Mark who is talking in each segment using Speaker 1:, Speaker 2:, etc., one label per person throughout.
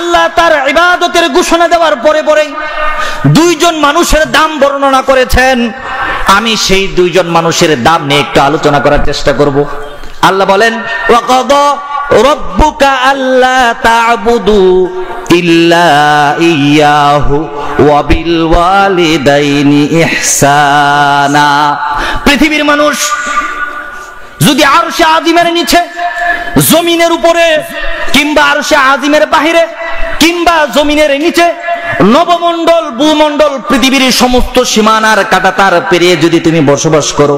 Speaker 1: আল্লাহ তার ইবাদতের ঘোষণা দেওয়ার পরে পরেই দুইজন মানুষের দাম বর্ণনা করেছেন। আমি সেই দুইজন মানুষের দাম নিয়ে একটু আলোচনা করার চেষ্টা করব। আল্লাহ বলেন, ওয়াকাদা রাব্বুকা আল্লা তা'বুদু ইল্লা ইয়াহু ওয়া বিল ওয়ালিদাইনি ইহসানা। পৃথিবীর মানুষ যদি আরশে আজিমের নিচে, জমিনের উপরে, কিংবা আরশে আজিমের বাহিরে, কিংবা জমিনের নিচে, নবমণ্ডল, ভূমণ্ডল, পৃথিবীর সমস্ত সীমানার কাঁটাতার পেরিয়ে যদি তুমি বসবাস করো,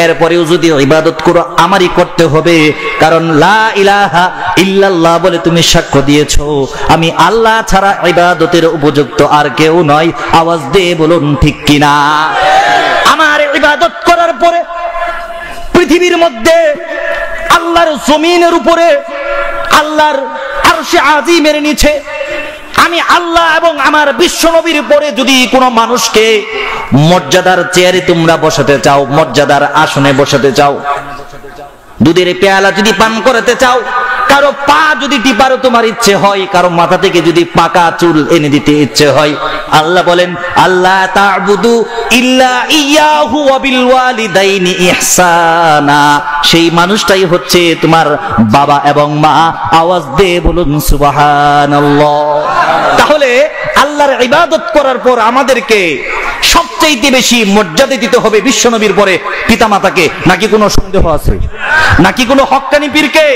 Speaker 1: এরপরেও যদি ইবাদত করো, আমারই করতে হবে। কারণ লা ইলাহা ইল্লাল্লাহ বলে তুমি সাক্ষ্য দিয়েছো আমি আল্লাহ ছাড়া ইবাদতের উপযুক্ত আর কেউ নয়। আওয়াজ দিয়ে বলুন ঠিক কিনা। আমার ইবাদত করার পরে পৃথিবীর মধ্যে, আল্লাহর জমিনের উপরে, আল্লাহর আরশে আজিমের নিচে আমি আল্লাহ এবং আমার বিশ্ব নবীর পরে যদি কোনো মানুষকে মর্যাদার চেয়ারে তোমরা বসাতে চাও, মর্যাদার আসনে বসাতে চাও, দুধের পেয়ালা যদি পান করতে চাও, কারো পা যদি টিপারও তোমার ইচ্ছে হয়, কারো মাথা থেকে যদি পাকা চুল এনে দিতে ইচ্ছে হয়, আল্লাহ বলেন আল্লাহ তা'বুদু ইল্লা ইয়াহু ওয়া বিল ওয়ালিদাইনি ইহসানা। সেই মানুষটাই হচ্ছে তোমার বাবা এবং মা। আওয়াজ দিয়ে বলুন সুবহানাল্লাহ। তাহলে আল্লাহর ইবাদত করার পর আমাদেরকে সবচেয়ে বেশি মর্যাদা দিতে হবে বিশ্বনবীর পরে পিতামাতাকে। নাকি কোনো সন্দেহ আছে? নাকি কোনো হক্কানি পীরকে?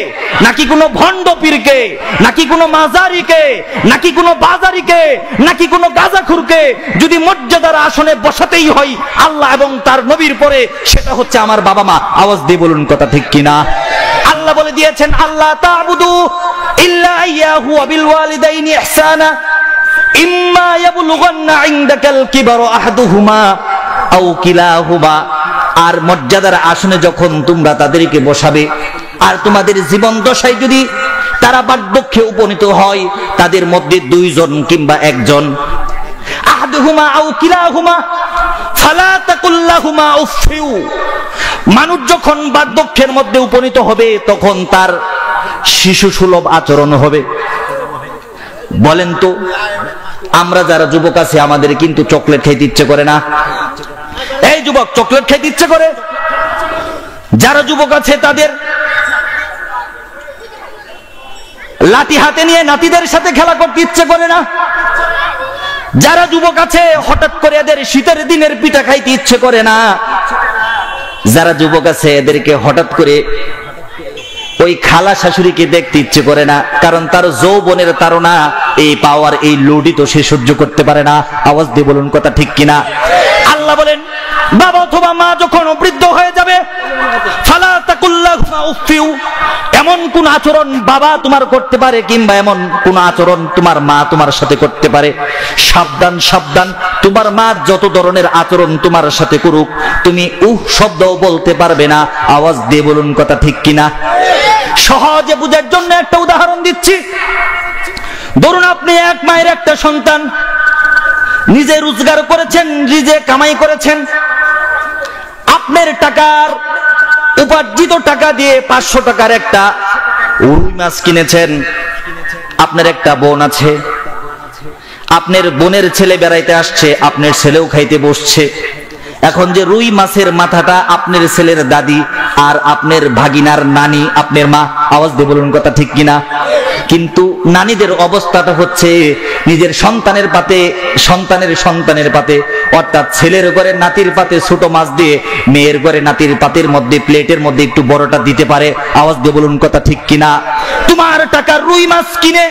Speaker 1: নাকি কোনো ভণ্ড পীরকে? নাকি কোনো মাজারিকে? নাকি কোনো বাজারিকে? নাকি কোনো গাজাখুরকে যদি মর্যাদার আসনে বসাতেই হয় আল্লাহ এবং তার নবীর পরে, সেটা হচ্ছে আমার বাবা মা। আওয়াজ দিয়ে বলুন কথা ঠিক কিনা। আল্লাহ বলে দিয়েছেন আল্লাহ তা'বুদু ইল্লা ইয়াহু ওয়া বিল ওয়ালিদাইনি ইহসানা ইম্মা ইয়াবলুগান্না ইনদাকাল কিবারু আহাদুহুমা আও কিলাহুমা। আর মর্যাদার আসনে যখন তোমরা তাদেরকে বসাবে, আর তোমাদের জীবন দশায় যদি তারা বার্ধক্যে উপনীত হয়, তাদের মধ্যে দুইজন কিংবা একজন, আহাদুহুমা আও কিলাহুমা ফালা তাকুল লাহুমা উফফিউ। মানুষ যখন বার্ধক্যের মধ্যে উপনীত হবে তখন তার শিশু সুলভ আচরণ হবে। বলেন তো, আমরা যারা যুবক আছি আমাদের কিন্তু চকলেট খাইতে ইচ্ছে করে না? এই যুবক, চকলেট খাইতে ইচ্ছে করে? যারা যুবক আছে তাদের লাঠি হাতে নিয়ে নাতিদের সাথে খেলা করতে ইচ্ছে করে না? যারা যুবক আছে হঠাৎ করে এদের শীতের দিনের পিঠা খাইতে ইচ্ছে করে না? যারা যুবক আছে এদেরকে হঠাৎ করে ওই খালা শাশুড়িকে দেখতে ইচ্ছে করে না, কারণ তার যৌবনের তাড়না, এই পাওয়ার, এই লোডি তো সে সহ্য করতে পারে না। আওয়াজ দিয়ে বলুন কথা ঠিক কিনা। আল্লাহ বলেন বাবা অথবা মা যখন বৃদ্ধ হয়ে যাবে, ফালা তাকুল লাহুমা উফফিউ। এমন কোন আচরণ বাবা তোমার করতে পারে, কিংবা এমন কোন আচরণ তোমার মা তোমার সাথে করতে পারে, সাবধান সাবধান। তোমার মা যত ধরনের আচরণ তোমার সাথে করুক, তুমি শব্দও বলতে পারবে না। আওয়াজ দিয়ে বলুন কথা ঠিক কিনা। সহজে বুঝার জন্য একটা উদাহরণ দিচ্ছি। ধরুন আপনি এক মায়ের একটা সন্তান, নিজে রোজগার করেছেন, নিজে কামাই করেছেন, আপনার টাকার উপার্জিত টাকা দিয়ে 500 টাকার একটা রুই মাছ কিনেছেন। আপনার একটা বোন আছে, আপনার বোনের ছেলে বেড়াইতে আসছে, আপনার ছেলেও খাইতে বসছে। এখন যে রুই মাছের মাথাটা আপনার ছেলের দাদি আর আপনার ভাগিনার নানি, আপনার মা। আওয়াজ দিয়ে বলুন কথা ঠিক কিনা। কিন্তু নানিদের অবস্থাটা হচ্ছে নিজের সন্তানের পাতে, সন্তানের পাতে, অর্থাৎ ছেলের ঘরে নাতির পাতে ছোট মাছ দিয়ে মেয়ের ঘরে নাতির পাতের মধ্যে, প্লেটের মধ্যে একটু বড়টা দিতে পারে। আওয়াজ দিয়ে বলুন কথা ঠিক কিনা। তোমার টাকার রুই মাছ কিনে,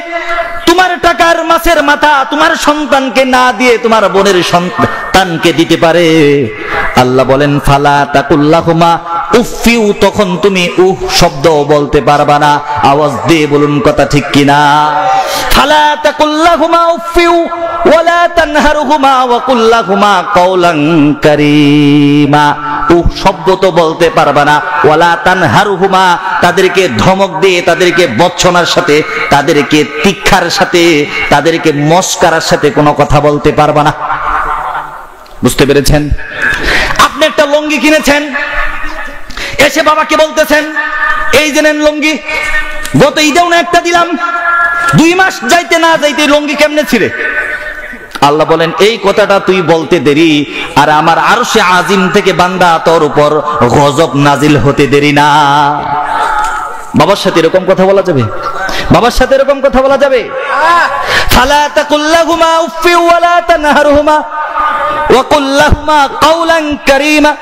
Speaker 1: তোমার টাকার মাছের মাথা তোমার সন্তানকে না দিয়ে তোমার বোনের সন্তানকে দিতে পারে। আল্লাহ বলেন ফালা তাকুল লাহুমা উফফিউ। তখন তুমি শব্দ বলতে পারবা না। আওয়াজ দিয়ে বলুন কথা ঠিক কিনা। ফালা তাকুল লাহুমা উফফিউ ওয়ালা তানহারহুমা ওয়া কুল লাহুমা কাওলান কারীমা। শব্দ তো বলতে পারবা না। ওয়ালা তানহারহুমা, তাদেরকে ধমক দিয়ে, তাদেরকে বচ্চনার সাথে, তাদেরকে তীক্ষার সাথে, তাদেরকে মস্কারার সাথে কোনো কথা বলতে পারবা না। বুঝতে পেরেছেন? আপনি একটা লুঙ্গি কিনেছেন, এসে বাবাকে বলতেছেন এই যে নেন লুঙ্গি, গত ঈদেও না একটা দিলাম, 2 মাস যাইতে না যাইতে লুঙ্গি কেমনে ছিঁড়ে? আল্লাহ বলেন এই কথাটা তুই বলতে দেরি, আর আমার আরশে আজিম থেকে বান্দা তোর উপর গজব নাজিল হতে দেরি না। বাবার সাথে এরকম কথা বলা যাবে? বাবার সাথে এরকম কথা বলা যাবে? ফালা তাকুল্লাহুমা উফফি ওয়ালা তানহারহুমা ওয়া কুল্লাহুমা কাওলান কারীমা।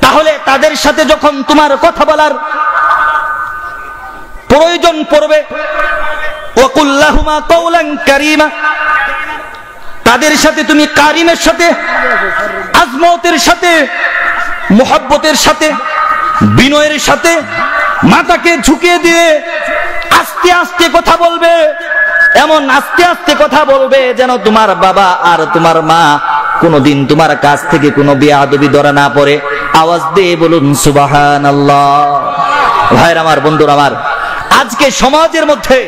Speaker 1: তাহলে তাদের সাথে যখন তোমার কথা বলার প্রয়োজন পড়বে, ওয়া কুল্লাহুমা কাওলান কারীমা, তাদের সাথে তুমি কারিমের সাথে, আজমতের সাথে, মুহাব্বতের সাথে, বিনয়ের সাথে মাথাকে ঝুঁকিয়ে দিয়ে আস্তে আস্তে কথা বলবে। এমন আস্তে আস্তে কথা বলবে যেন তোমার বাবা আর তোমার মা কোনদিন তোমার কাছ থেকে কোনো বেয়াদবি ধরা না পড়ে। আওয়াজ দিয়ে বলুন সুবহানাল্লাহ। ভাইরা আমার, বন্ধুরা আমার, আজকে সমাজের মধ্যে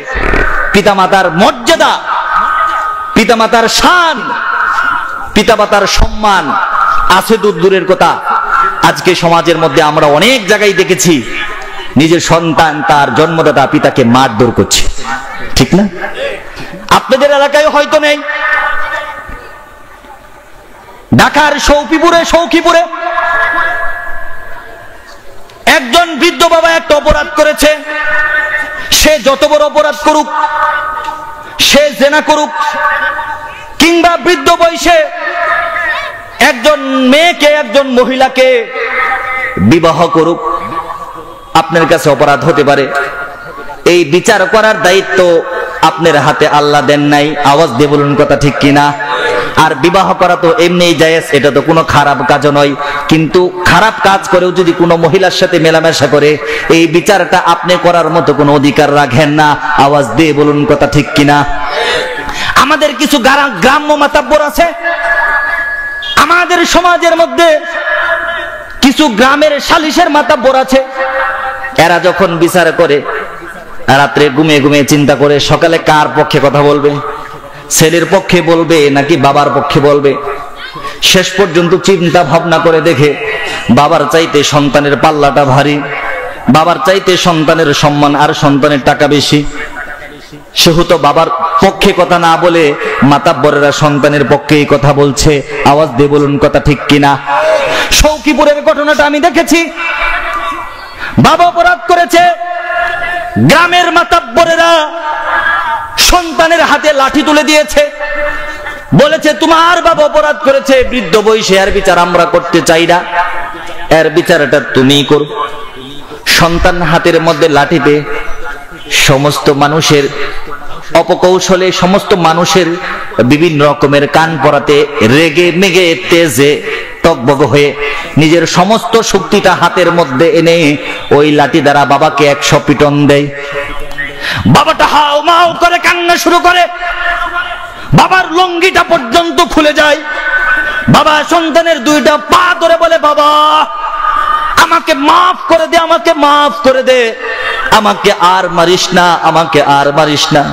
Speaker 1: পিতামাতার মর্যাদা, পিতামাতার শান, পিতামাতার সম্মান আছে দূরের কথা। আজকে সমাজের মধ্যে আমরা অনেক জায়গায় দেখেছি নিজের সন্তান তার জন্মদাতা পিতাকে মারধর করছে, ঠিক না? আপনাদের এলাকায় হয়তো নেই। ঢাকার সৌখিপুরে একজন বৃদ্ধ বাবা একটা অপরাধ করেছে। সে যত বড় অপরাধ করুক, সে জেনা করুক, কিংবা বৃদ্ধ বয়সে একজন মেয়েকে, একজন মহিলাকে বিবাহ করুক, আপনার কাছে অপরাধ হতে পারে। এই বিচার করার দায়িত্ব আপনার হাতে আল্লাহ দেন নাই। আওয়াজ দিয়ে বলুন কথা ঠিক কিনা? আর বিবাহ করা তো এমনিই জায়েজ, এটা তো কোনো খারাপ কাজও নয়। কিন্তু খারাপ কাজ করেও যদি কোনো মহিলার সাথে মেলামেশা করে, এই বিচারটা আপনি করার মতো কোনো অধিকার রাখেন না। আওয়াজ দিয়ে বলুন কথা ঠিক কিনা? আমাদের কিছু গ্রাম্য মাতাব্বর আছে, আমাদের সমাজের মধ্যে কিছু গ্রামের সালিশের মাতাব্বর আছে। এরা যখন বিচার করে রাত্রে ঘুমিয়ে ঘুমিয়ে চিন্তা করে সকালে কার পক্ষে কথা বলবে, ছেলের পক্ষে বলবে নাকি বাবার পক্ষে বলবে। শেষ পর্যন্ত চিন্তা ভাবনা করে দেখে বাবার চাইতে সন্তানের পাল্লাটা ভারী, বাবার চাইতে সন্তানের সম্মান আর সন্তানের টাকা বেশি। সেহেতু বাবার পক্ষে কথা না বলে মাতাব্বরেরা সন্তানের পক্ষেই কথা বলছে। আওয়াজ দিয়ে বলুন কথা ঠিক কিনা? সৌখিপুরের ঘটনাটা আমি দেখেছি। বাবা অপরাধ করেছে, গ্রামের মাতাব্বরেরা সন্তানের হাতে লাঠি তুলে দিয়েছে, বলেছে তোমার বাবা অপরাধ করেছে বৃদ্ধ বয়সে, এর বিচার আমরা করতে চাই না, এর বিচারটা তুমিই করো। সন্তান হাতের মধ্যে লাঠিতে সমস্ত মানুষের অপকৌশলে, সমস্ত মানুষের বিভিন্ন রকমের কান পরাতে রেগে মেগে তেজে টকবগ হয়ে নিজের সমস্ত শক্তিটা হাতের মধ্যে এনে ওই লাঠি দ্বারা বাবাকে 100 পিটন দেয়। বাবাটা হাও মাও করে কান্না শুরু করে, বাবার লুঙ্গিটা পর্যন্ত খুলে যায়। বাবা সন্তানের 2টা পা ধরে বলে, বাবা আমাকে মাফ করে দে, আমাকে মাফ করে দে, আমাকে আর মারিস না, আমাকে আর মারিস না।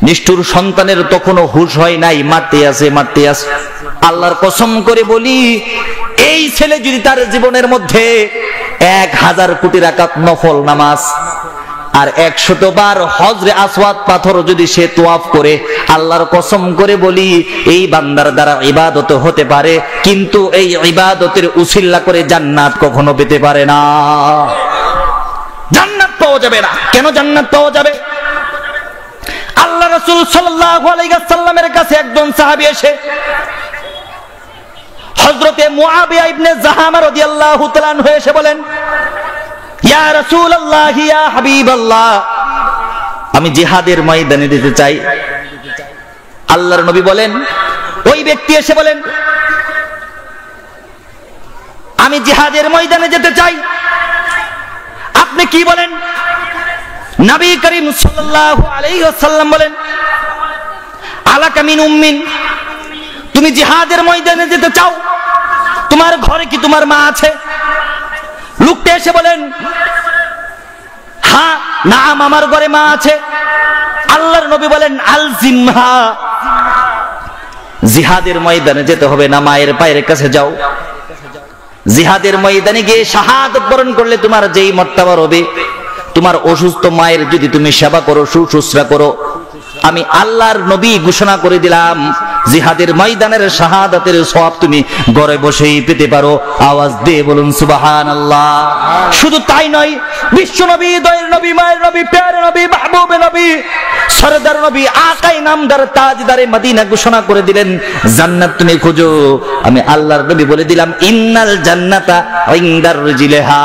Speaker 1: নিষ্ঠুর সন্তানের তখনও হুঁশ হয় নাই, মারতে আছে। আল্লাহর কসম করে বলি, এই ছেলে যদি তার জীবনের মধ্যে 1000 কোটি রাকাত নফল নামাজ আর 100 বার হজরে আসওয়াদ পাথর যদি সে তোয়াফ করে, আল্লাহর কসম করে বলি এই বান্দার দ্বারা ইবাদত হতে পারে, কিন্তু এই ইবাদতের উসিলা করে জান্নাত কখনো পেতে পারে না। জান্নাত পাওয়া যাবে না। কেন জান্নাত পাওয়া যাবে? আল্লাহ রাসূল সাল্লাল্লাহু আলাইহি ওয়াসাল্লামের কাছে একজন সাহাবী এসে হযরতে মুআবিয়া ইবনে জাহামা রাদিয়াল্লাহু তাআলা আনহু এসে বলেন, ইয়া রাসূলুল্লাহ, ইয়া হাবিবাল্লাহ, আমি জিহাদের ময়দানে যেতে চাই। আল্লাহর নবী বলেন, ওই ব্যক্তি এসে বলেন, আমি জিহাদের ময়দানে যেতে চাই। আপনি কি বলেন? নবী করিম সাল্লাল্লাহু আলাইহি ওয়াসাল্লাম বলেন, আলাকা মিন উম্মিন, তুমি জিহাদের ময়দানে যেতে চাও, তোমার ঘরে কি তোমার মা আছে? লোকটা এসে বলেন, হ্যাঁ নাম, আমার ঘরে মা আছে। আল্লাহর নবী বলেন, আলজিমহা, জিহাদের ময়দানে যেতে হবে না, মায়ের পায়ের কাছে যাও। জিহাদের ময়দানে গিয়ে শাহাদাত বরণ করলে তোমার যেই মর্তবা হবে তোমার অসুস্থ মায়ের যদি তুমি সেবা করো, শুশ্রূষা করো, আমি আল্লাহর নবী ঘোষণা করে দিলাম জিহাদের ময়দানের শাহাদাতের সওয়াব তুমি ঘরে বসেই পেতে পারো। আওয়াজ দিয়ে বলুন সুবহানাল্লাহ। শুধু তাই নয়, বিশ্ব নবী, দয়ের নবী, মায়ের নবী, প্যারে নবী, মাহবুবে নবী, সরদার নবী, আকাই নামদার, তাজদারে মদিনা ঘোষণা করে দিলেন জান্নাত তুমি খোঁজো। আমি আল্লাহর নবী বলে দিলাম ইন্নাল জান্নাতা ইনদার রিজলিহা,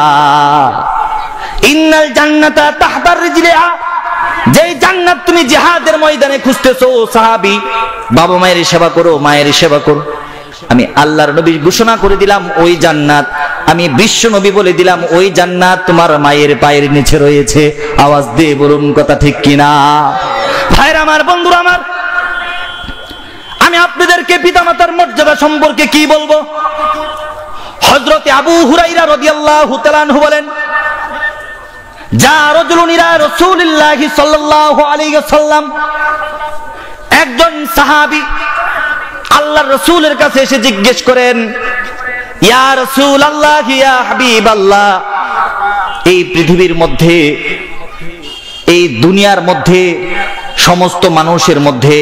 Speaker 1: ইন্নাল জান্নাতা তাহতার রিজলিহা। যেই জান্নাত তুমি জিহাদের ময়দানে খুঁজতেছো সাহাবী, বাবা মায়ের সেবা করো, মায়ের সেবা করো, আমি আল্লাহর নবী ঘোষণা করে দিলাম ওই জান্নাত, আমি বিশ্ব নবী বলে দিলাম ওই জান্নাত তোমার মায়ের পায়ের নিচে রয়েছে। আওয়াজ দিয়ে বলুন কথা ঠিক কিনা? ভাইরা আমার, বন্ধুরা আমার, আমি আপনাদেরকে পিতামাতার মর্যাদা সম্পর্কে কি বলবো? হযরতে আবু হুরায়রা রাদিয়াল্লাহু তাআলা আনহু বলেন, যা রাজুলুন ইলা রাসূলিল্লাহি সাল্লাল্লাহু আলাইহি ওয়াসাল্লাম, একজন সাহাবী আল্লাহর রাসূলের কাছে এসে জিজ্ঞেস করেন, ইয়া রাসূলুল্লাহ, ইয়া হাবিবাল্লাহ, এই পৃথিবীর মধ্যে, এই দুনিয়ার মধ্যে, সমস্ত মানুষের মধ্যে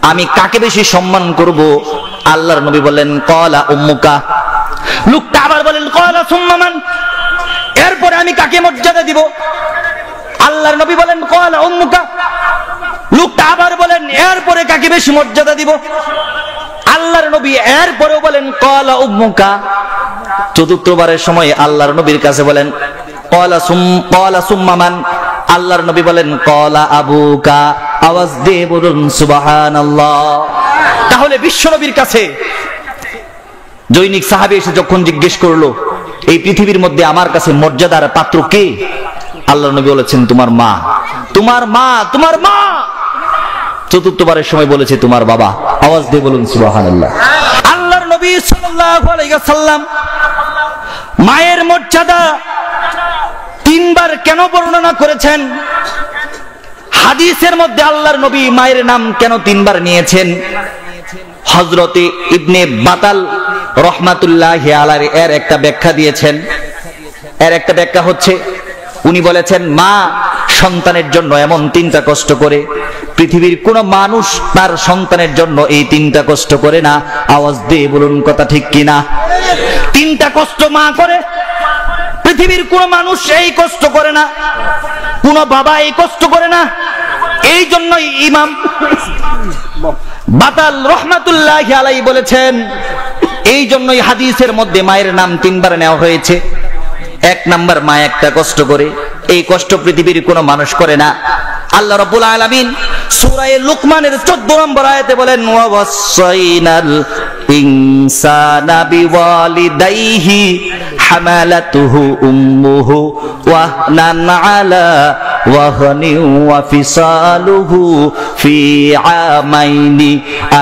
Speaker 1: আমি কাকে বেশি সম্মান করব? আল্লাহর নবী বলেন ক্বালা উম্মুকা। লোকটা আবার বলেন ক্বালা সুম্মা মান, এরপরে আমি কাকে মর্যাদা দিব? আল্লাহর নবী বলেন ক্বালা উম্মুকা। লোকটা আবার বলেন এরপরে কাকে বেশি মর্যাদা দিব? আল্লাহর নবী এরপরেও বলেন ক্বালা উম্মুকা। চতুর্থবারের সময় আল্লাহর নবীর কাছে বলেন ক্বালা সুম্মা মান। আল্লাহর নবী বলেন ক্বালা আবুকা। আওয়াজ দিয়ে বলুন সুবহানাল্লাহ। তাহলে বিশ্ব নবীর কাছে জৈনিক সাহাবী এসে যখন জিজ্ঞেস করলো এই পৃথিবীর মধ্যে আমার কাছে মর্যাদার পাত্র কে? আল্লাহর নবী বলেছেন তোমার মা, তোমার মা, তোমার মা। চতুর্থবারের সময় বলেছে তোমার বাবা। আওয়াজ দিয়ে বলুন সুবহানাল্লাহ। আল্লাহর নবী সাল্লাল্লাহু আলাইহি ওয়াসাল্লাম মায়ের মর্যাদা তিনবার কেন বর্ণনা করেছেন? হাদিসের মধ্যে আল্লাহর নবী মায়ের নাম কেন তিনবার নিয়েছেন? হযরতে ইবনে বাতাল রহমাতুল্লাহি আলাইহি এর একটা ব্যাখ্যা দিয়েছেন। এর একটা ব্যাখ্যা হচ্ছে, উনি বলেছেন মা সন্তানের জন্য এমন তিনটা কষ্ট করে, পৃথিবীর কোন মানুষ তার সন্তানের জন্য এই তিনটা কষ্ট করে না। আওয়াজ দিয়ে বলুন কথা ঠিক কিনা? তিনটা কষ্ট মা করে, পৃথিবীর কোন মানুষ এই কষ্ট করে না, কোন বাবা এই কষ্ট করে না। এই জন্যই ইমাম বাতাল রহমাতুল্লাহি আলাইহি বলেছেন, এই জন্যই হাদিসের মধ্যে মায়ের নাম তিনবার নেওয়া হয়েছে। এক নাম্বার, মা একটা কষ্ট করে, এই কষ্ট পৃথিবীর কোনো মানুষ করে না। আল্লাহ রাব্বুল আলামিন সূরা লুকমানের 14 নম্বর আয়াতে বলেন ওয়া ওয়াসাইনাল ইনসানা বিওয়ালিদাইহি হামালাতুহু উম্মুহু ওয়াহনান আলা ওয়াহনিন ওয়া ফিসালুহু ফি আমাইনি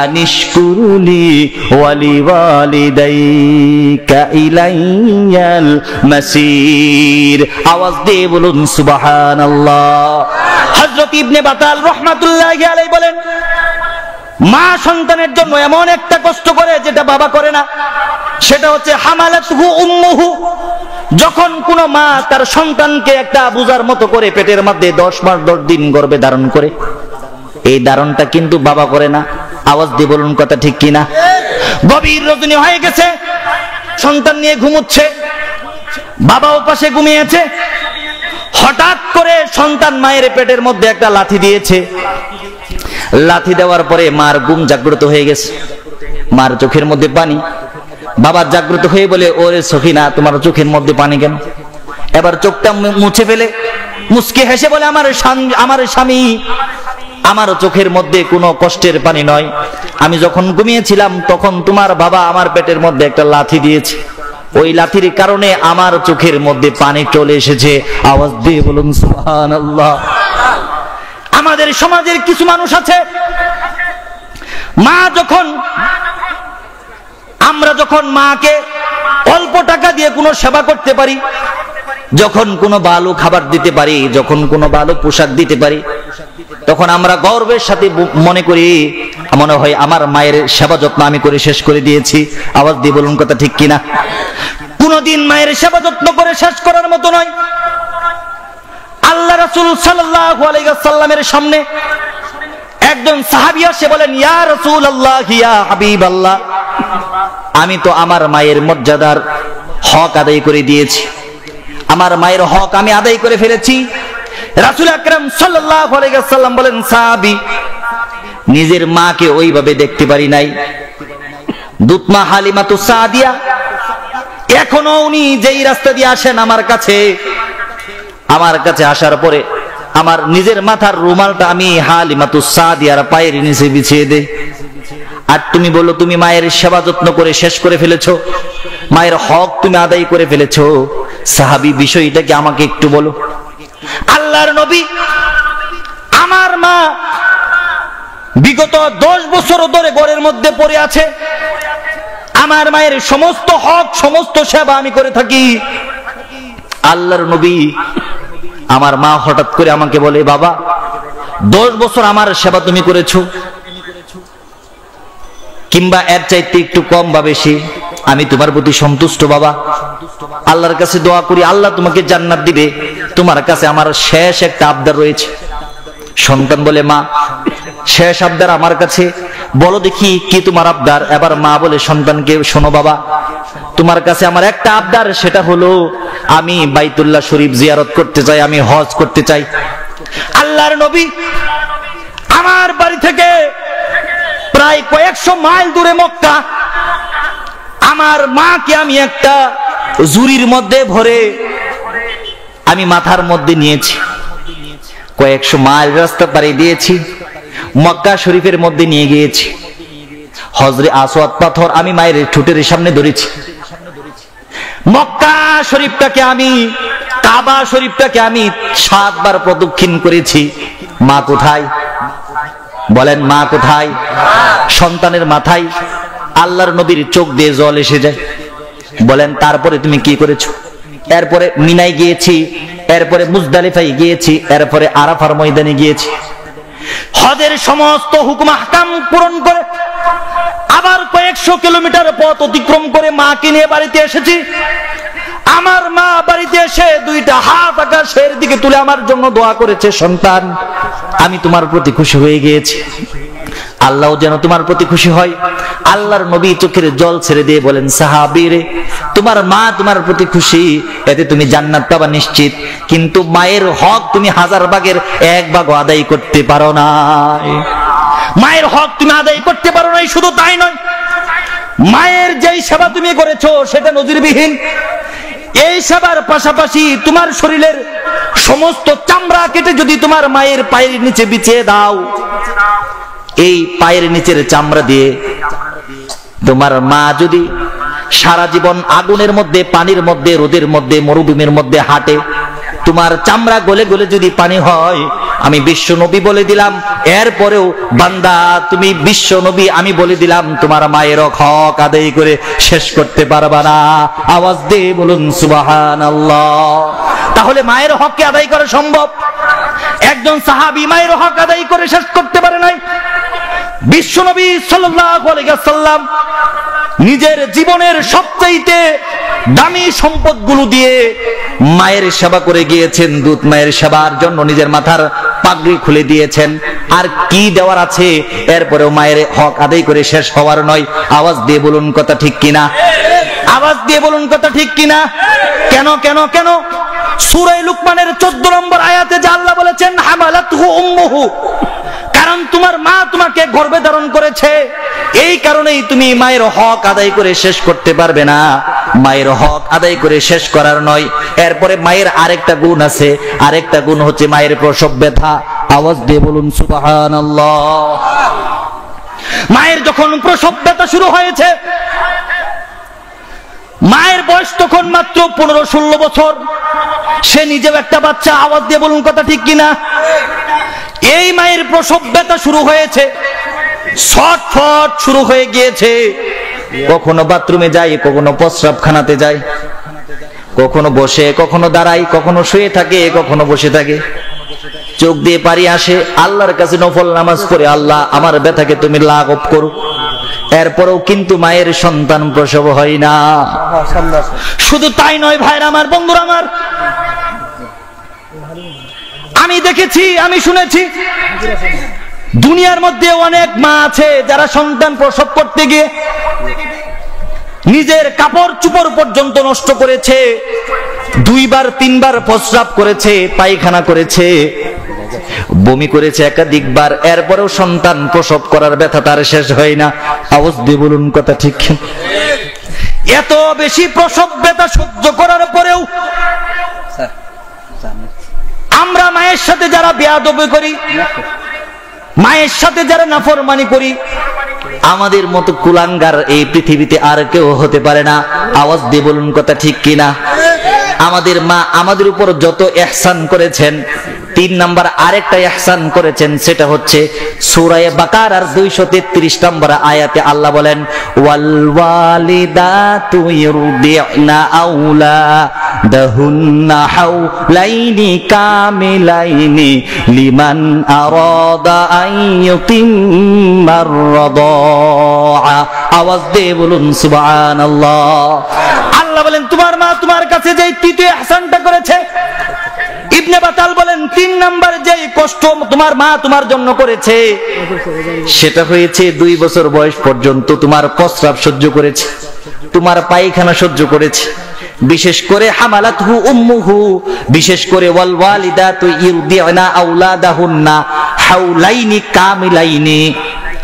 Speaker 1: আনিশকুরলি ওয়া লিওয়ালিদাইকা ইলাইয়াল মাসির। আওয়াজ দিয়ে বলুন সুবহানাল্লাহ। হযরত ইবনে বাতাল রাহমাতুল্লাহি আলাইহি বলেন মা সন্তানের জন্য এমন একটা কষ্ট করে যেটা বাবা করে না, সেটা হচ্ছে হামালাতুহু উম্মুহু। যখন কোন মা তার সন্তানকে একটা বোঝার মতো করে পেটের মধ্যে 10 মাস 10 দিন গর্ভে ধারণ করে, এই ধারণটা কিন্তু বাবা করে না। আওয়াজ দিয়ে বলুন কথা ঠিক কিনা? গভীর রজনী হয়ে গেছে, সন্তান নিয়ে ঘুমোচ্ছে, বাবাও পাশে ঘুমিয়েছে, হঠাৎ করে সন্তান মায়ের পেটের মধ্যে একটা লাথি দিয়েছে। লাথি দেওয়ার পরে মার ঘুম জাগ্রত হয়ে গেছে, মার চোখের মধ্যে পানি। বাবা জাগ্রত হয়ে বলে ওরে সখিনা, তোমার চোখের মধ্যে পানি কেন? এবার চোখটা মুছে ফেলে মুচকে হেসে বলে আমার স্বামী, আমার চোখের মধ্যে কোনো কষ্টের পানি নয়, আমি যখন ঘুমিয়েছিলাম তখন তোমার বাবা আমার পেটের মধ্যে একটা লাথি দিয়েছে, ওই লাথির কারণে আমার চোখের মধ্যে পানি চলে এসেছে। আওয়াজ দিয়ে বলুন সুবহানাল্লাহ। আমাদের সমাজের কিছু মানুষ আছে, আমরা যখন মাকে অল্প টাকা দিয়ে কোনো সেবা করতে পারি, যখন কোনো ভালো খাবার দিতে পারি, যখন কোনো ভালো পোশাক দিতে পারি, তখন আমরা গর্বের সাথে মনে করি মনে হয় আমার মায়ের সেবা যত্ন আমি করে শেষ করে দিয়েছি। আওয়াজ দিয়ে বলুন কথা ঠিক কিনা? কোনদিন মায়ের সেবা যত্ন করে শেষ করার মতো নয়। আল্লাহ রাসূল সাল্লাল্লাহু আলাইহি ওয়াসাল্লামের সামনে একজন সাহাবী এসে বলেন, ইয়া রাসূলুল্লাহ, ইয়া হাবিবাল্লাহ, আমি তো আমার মায়ের মর্যাদার হক আদায় করে দিয়েছি, আমার মায়ের হক আমি আদায় করে ফেলেছি। রাসূল আকরাম সাল্লাল্লাহু আলাইহি ওয়াসাল্লাম বলেন, সাহাবী, নিজের মাকে ওইভাবে দেখতে পারি নাই। দুতমা হালিমাতুস সাদিয়া এখনো উনি যেই রাস্তা দিয়ে আসেন আমার কাছে আসার পরে আমার নিজের মাথার রুমালটা আমি হালিমাতুস সাদিয়ার পায়ের নিচে বিছিয়ে দেই। আর তুমি বলো তুমি মায়ের সেবা যত্ন করে শেষ করে ফেলেছো, মায়ের হক তুমি আদায় করে ফেলেছো। সাহাবী, বিষয়টা কি আমাকে একটু বলো। আল্লাহর নবী, আমার মা বিগত 10 বছর ধরে ঘরের মধ্যে পড়ে আছে, আমার মায়ের সমস্ত হক সমস্ত সেবা আমি করে থাকি। আল্লাহর নবী, আমার মা হঠাৎ করে আমাকে বলে, বাবা 10 বছর আমার সেবা তুমি করেছো, কিংবা এর চাইতে একটু কম বা বেশি, আমি তোমার প্রতি সন্তুষ্ট বাবা। আল্লাহর কাছে দোয়া করি আল্লাহ তোমাকে জান্নাত দিবে। তোমার কাছে আমার শেষ একটা আবদার রয়েছে। সন্তান বলে, মা শেষ আবদার আমার কাছে, বলো দেখি কি তোমার আবদার। এবার মা বলে সন্তানকে, শোনো বাবা, তোমার কাছে আমার একটা আবদার, সেটা হলো আমি বাইতুল্লাহ শরীফ জিয়ারত করতে চাই, আমি হজ করতে চাই। আল্লাহর নবী, আমার বাড়ি থেকে প্রায় কয়েকশো মাইল দূরে মক্কা, আমার মাকে আমি একটা ঝুড়ির মধ্যে ভরে আমি মাথার মধ্যে নিয়েছি, কয়েকশো মাইল রাস্তা পাড়ি দিয়েছি, মক্কা শরীফের মধ্যে নিয়ে গিয়েছি। হজরে আসওয়াদ পাথর আমি মায়ের ঠোঁটের সামনে ধরেছি। মক্কা শরীফটাকে আমি, কাবা শরীফটাকে আমি 7 বার প্রদক্ষিণ করেছি। মা কোথায়? বলেন, মা কোথায়? সন্তানের মাথায় আল্লাহর নবীর চোখ দিয়ে জল এসে যায়। বলেন, তারপরে তুমি কি করেছো? এরপরে মিনায় গিয়েছি, এরপরে মুজদালিফায় গিয়েছি, এরপরে আরাফার ময়দানে গিয়েছি। হজের সমস্ত হুকুম আহকাম পূরণ করে আবার কয়েকশো কিলোমিটার পথ অতিক্রম করে মাকে নিয়ে বাড়িতে এসেছি। আমার মা বাড়িতে এসে 2টা হাত আকাশের দিকে তুলে আমার জন্য দোয়া করেছে, সন্তান আমি তোমার প্রতি খুশি হয়ে গিয়েছি, আল্লাহ যেন তোমার প্রতি খুশি হয়। আল্লাহর নবী চোখের জল ছেড়ে দিয়ে বলেন, সাহাবী রে, তোমার মা তোমার প্রতি খুশি, এতে তুমি জান্নাত পাবা নিশ্চিত, কিন্তু মায়ের হক তুমি 1000 ভাগের 1 ভাগ আদায় করতে পারো না। মায়ের হক তুমি আদায় করতে পারো নাই। শুধু তাই নয়, মায়ের যেই সেবা তুমি করেছো সেটা নজিরবিহীন। এই সেবার পাশাপাশি তোমার শরীরের সমস্ত চামড়া কেটে যদি তোমার মায়ের পায়ের নিচে বিছিয়ে দাও, এই পায়ের নিচের চামড়া দিয়ে তোমার মা যদি সারা জীবন আগুনের মধ্যে, পানির মধ্যে, রোদের মধ্যে, মরুভূমির মধ্যে হাঁটে, তোমার চামড়া গলে গলে যদি পানি হয়, আমি বিশ্ব নবী বলে দিলাম, এরপরেও বান্দা তুমি বিশ্ব নবী আমি বলে দিলাম, তোমার মায়ের হক আদায় করে শেষ করতে পারবা না। আওয়াজ দিয়ে বলুন সুবহানাল্লাহ। তাহলে মায়ের হককে আদায় করা সম্ভব। একজন সাহাবী মায়ের হক আদায় করে শেষ করতে পারে নাই। বিশ্ব নবী সাল্লাল্লাহু আলাইহি ওয়াসাল্লাম নিজের জীবনের সবচাইতে দামি সম্পদগুলো দিয়ে মায়ের সেবা করে গিয়েছেন। দুধ মায়ের সেবার জন্য নিজের মাথার পাগড়ি খুলে দিয়েছেন। আর কি দেওয়ার আছে? এরপরেও মায়ের হক আদায় করে শেষ হওয়ার নয়। আওয়াজ দিয়ে বলুন কথা ঠিক কিনা? আওয়াজ দিয়ে বলুন কথা ঠিক কিনা? কেন কেন কেন? সূরা লুকমানের 14 নম্বর আয়াতে যে আল্লাহ বলেছেন, হামালাতহু উম্মুহু, কারণ তোমার মা তোমাকে গর্ভে ধারণ করেছে, এই কারণেই তুমি মায়ের হক আদায় করে শেষ করতে পারবে না। মায়ের হক আদায় করে শেষ করার নয়। এরপরে মায়ের আরেকটা গুণ আছে, আরেকটা গুণ হচ্ছে মায়ের প্রসব ব্যথা। আওয়াজ দিয়ে বলুন সুবহানাল্লাহ। মায়ের যখন প্রসব ব্যথা শুরু হয়েছে, মায়ের বয়স তখন মাত্র 15-16 বছর, সে নিজেও একটা বাচ্চা। আওয়াজ দিয়ে বলুন কথা ঠিক কিনা? এই মায়ের প্রসব ব্যথা শুরু হয়েছে, ছটফট শুরু হয়ে গিয়েছে। কখনো বাথরুমে যায়, কখনো প্রস্রাবখানাতে যায়, কখনো বসে, কখনো দাঁড়ায়, কখনো শুয়ে থাকে, কখনো বসে থাকে। চোখ দিয়ে পানি আসে, আল্লাহর কাছে নফল নামাজ পড়ে, আল্লাহ আমার ব্যথাকে তুমি লাঘব করো। এরপরেও কিন্তু মায়ের সন্তান প্রসব হয় না। শুধু তাই নয় ভাইরা আমার, বন্ধুরা আমার, আমি দেখেছি, আমি শুনেছি, দুনিয়ার মধ্যে অনেক মা আছে যারা সন্তান প্রসব করতে গিয়ে নিজের কাপড় চোপড় পর্যন্ত নষ্ট করেছে, 2 বার 3 বার প্রস্রাব করেছে, পায়খানা করেছে, বমি করেছে একাধিকবার, এরপরেও সন্তান প্রসব করার ব্যথা তার শেষ হয় না। আওয়াজ দিয়ে বলুন কথা ঠিক। এত বেশি প্রসব ব্যথা সহ্য করার পরেও আমরা মায়ের সাথে যারা বেয়াদবি করি, মায়ের সাথে যারা নাফরমানি করি, আমাদের মতো কুলাঙ্গার এই পৃথিবীতে আর কেউ হতে পারে না। আওয়াজ দিয়ে বলুন কথা ঠিক কিনা। আমাদের মা আমাদের উপর যত ইহসান করেছেন, 3 নাম্বার আরেকটা ইহসান করেছেন, সেটা হচ্ছে সূরা বাকারার 233 নম্বর আয়াতে আল্লাহ বলেন, ওয়াল ওয়ালিদাতু ইউরদি'না আওলাদাহুন্না হাওলাইনি কামিলাইনি লিমান আরাদা আন ইউতিম্মার রাদাআ। আওয়াজ দিয়ে বলুন সুবহানাল্লাহ। আল্লাহ বলেন তোমার মা তোমার কাছে যে তৃতীয় ইহসানটা করেছে, ইবনে বাতাল বলেন 3 নাম্বার যে কষ্ট তোমার মা তোমার জন্য করেছে সেটা হয়েছে 2 বছর বয়স পর্যন্ত তোমার প্রস্রাব সহ্য করেছে, তোমার পায়খানা সহ্য করেছে। বিশেষ করে হামালাতহু উম্মুহু, বিশেষ করে ওয়াল ওয়ালিদাতু ইউরদি'না আওলাদাহুন্না হাওলাইনি কামিলাইনি।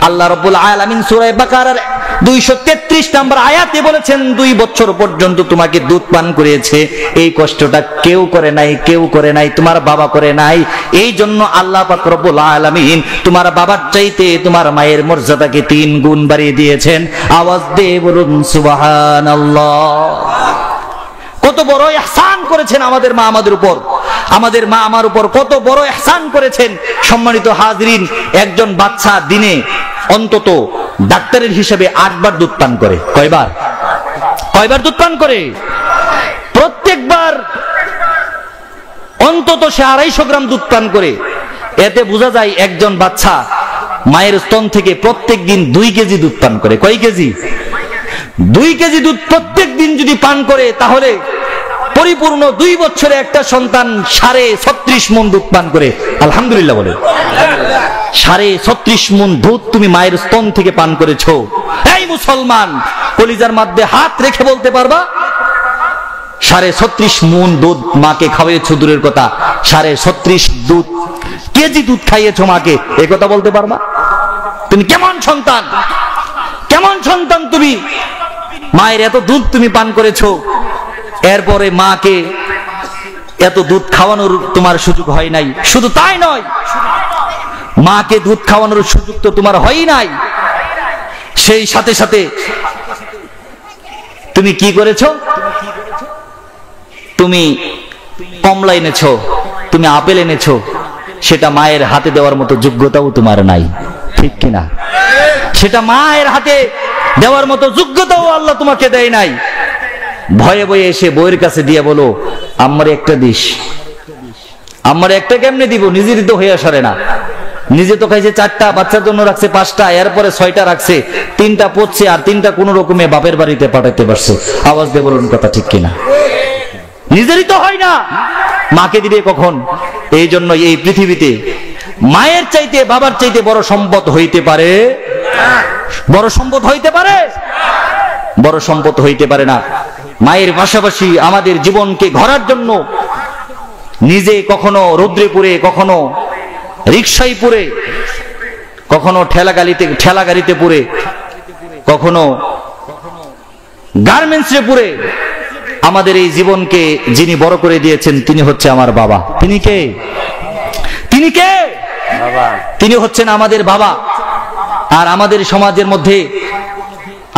Speaker 1: আল্লাহ রাব্বুল আলামিন সূরা বাকারার 233 নম্বর আয়াতে বলেছেন 2 বছর পর্যন্ত তোমাকে দুধ পান করিয়েছে। এই কষ্টটা কেউ করে নাই, কেউ করে নাই, তোমার বাবা করে নাই। এই জন্য আল্লাহ পাক রব্বুল আলামিন তোমার বাবার চাইতে তোমার মায়ের মর্যাদাকে 3 গুণ বাড়িয়ে দিয়েছেন। আওয়াজ দিয়ে বলুন সুবহানাল্লাহ। কত বড় ইহসান করেছেন আমাদের মা আমাদের উপর, আমাদের মা আমার উপর কত বড় ইহসান করেছেন। সম্মানিত হাজরিন, একজন বাচ্চা দিনে অন্তত ডাক্তারের হিসেবে 8 বার দুধ পান করে। কয়বার দুধ পান করে? প্রত্যেকবার অন্তত সে 250 গ্রাম দুধ পান করে। এতে বোঝা যায় একজন বাচ্চা মায়ের স্তন থেকে প্রত্যেক দিন 2 কেজি দুধ পান করে। কয় কেজি? 2 কেজি দুধ প্রত্যেক দিন যদি পান করে তাহলে পরিপূর্ণ 2 বছরে একটা সন্তান 36.5 মণ দুধ পান করে। আলহামদুলিল্লাহ বলে। 36.5 মণ দুধ তুমি মায়ের স্তন থেকে পান করেছো। এই মুসলমান, কলিজার মধ্যে হাত রেখে বলতে পারবা 36.5 মণ দুধ মাকে খাওয়াইছো? দূরের কথা, 36.5 কেজি দুধ খাইয়েছো মাকে, এই কথা বলতে পারবা? তুমি কেমন সন্তান, কেমন সন্তান তুমি? মায়ের এত দুধ তুমি পান করেছো, এরপরে মাকে এত দুধ খাওয়ানোর তোমার সুযোগ হয় নাই। শুধু তাই নয়, মাকে দুধ খাওয়ানোর সুযোগ তো তোমার হয় নাই, সেই সাথে সাথে তুমি কি করেছো? তুমি কমলা এনেছো, তুমি আপেল এনেছো, সেটা মায়ের হাতে দেওয়ার মতো যোগ্যতাও তোমার নাই, ঠিক কিনা? সেটা মায়ের হাতে দেওয়ার মতো যোগ্যতাও আল্লাহ তোমাকে দেয় নাই। ভয়ে ভয়ে এসে বউয়ের কাছে দিয়ে বলো, আমারে একটা দিস। আমারে একটা কেমনে দিব? নিজেরই তো হয়ে আসে না। নিজে তো খাইছে 4টা, বাচ্চার জন্য রাখছে 5টা, এরপরে 6টা রাখছে, 3টা পড়ছে, আর 3টা কোন রকমে বাপের বাড়িতে পাঠাতে পারছে। আওয়াজ দিয়ে বলুন কথা ঠিক কিনা? নিজেরই তো হয় না, মাকে দিবে কখন? এই জন্য এই পৃথিবীতে মায়ের চাইতে বাবার চাইতে বড় সম্পদ হইতে পারে? বড় সম্পদ হইতে পারে? বড় সম্পদ হইতে পারে না। মায়ের পাশাপাশি আমাদের জীবনকে গড়ার জন্য নিজে কখনো রৌদ্রে পুড়ে, কখনো রিকশায় পুড়ে, কখনো ঠেলা গাড়িতে পুড়ে, কখনো গার্মেন্টসে পুড়ে আমাদের এই জীবনকে যিনি বড় করে দিয়েছেন তিনি হচ্ছে আমার বাবা। তিনি কে? তিনি কে? তিনি হচ্ছেন আমাদের বাবা। আর আমাদের সমাজের মধ্যে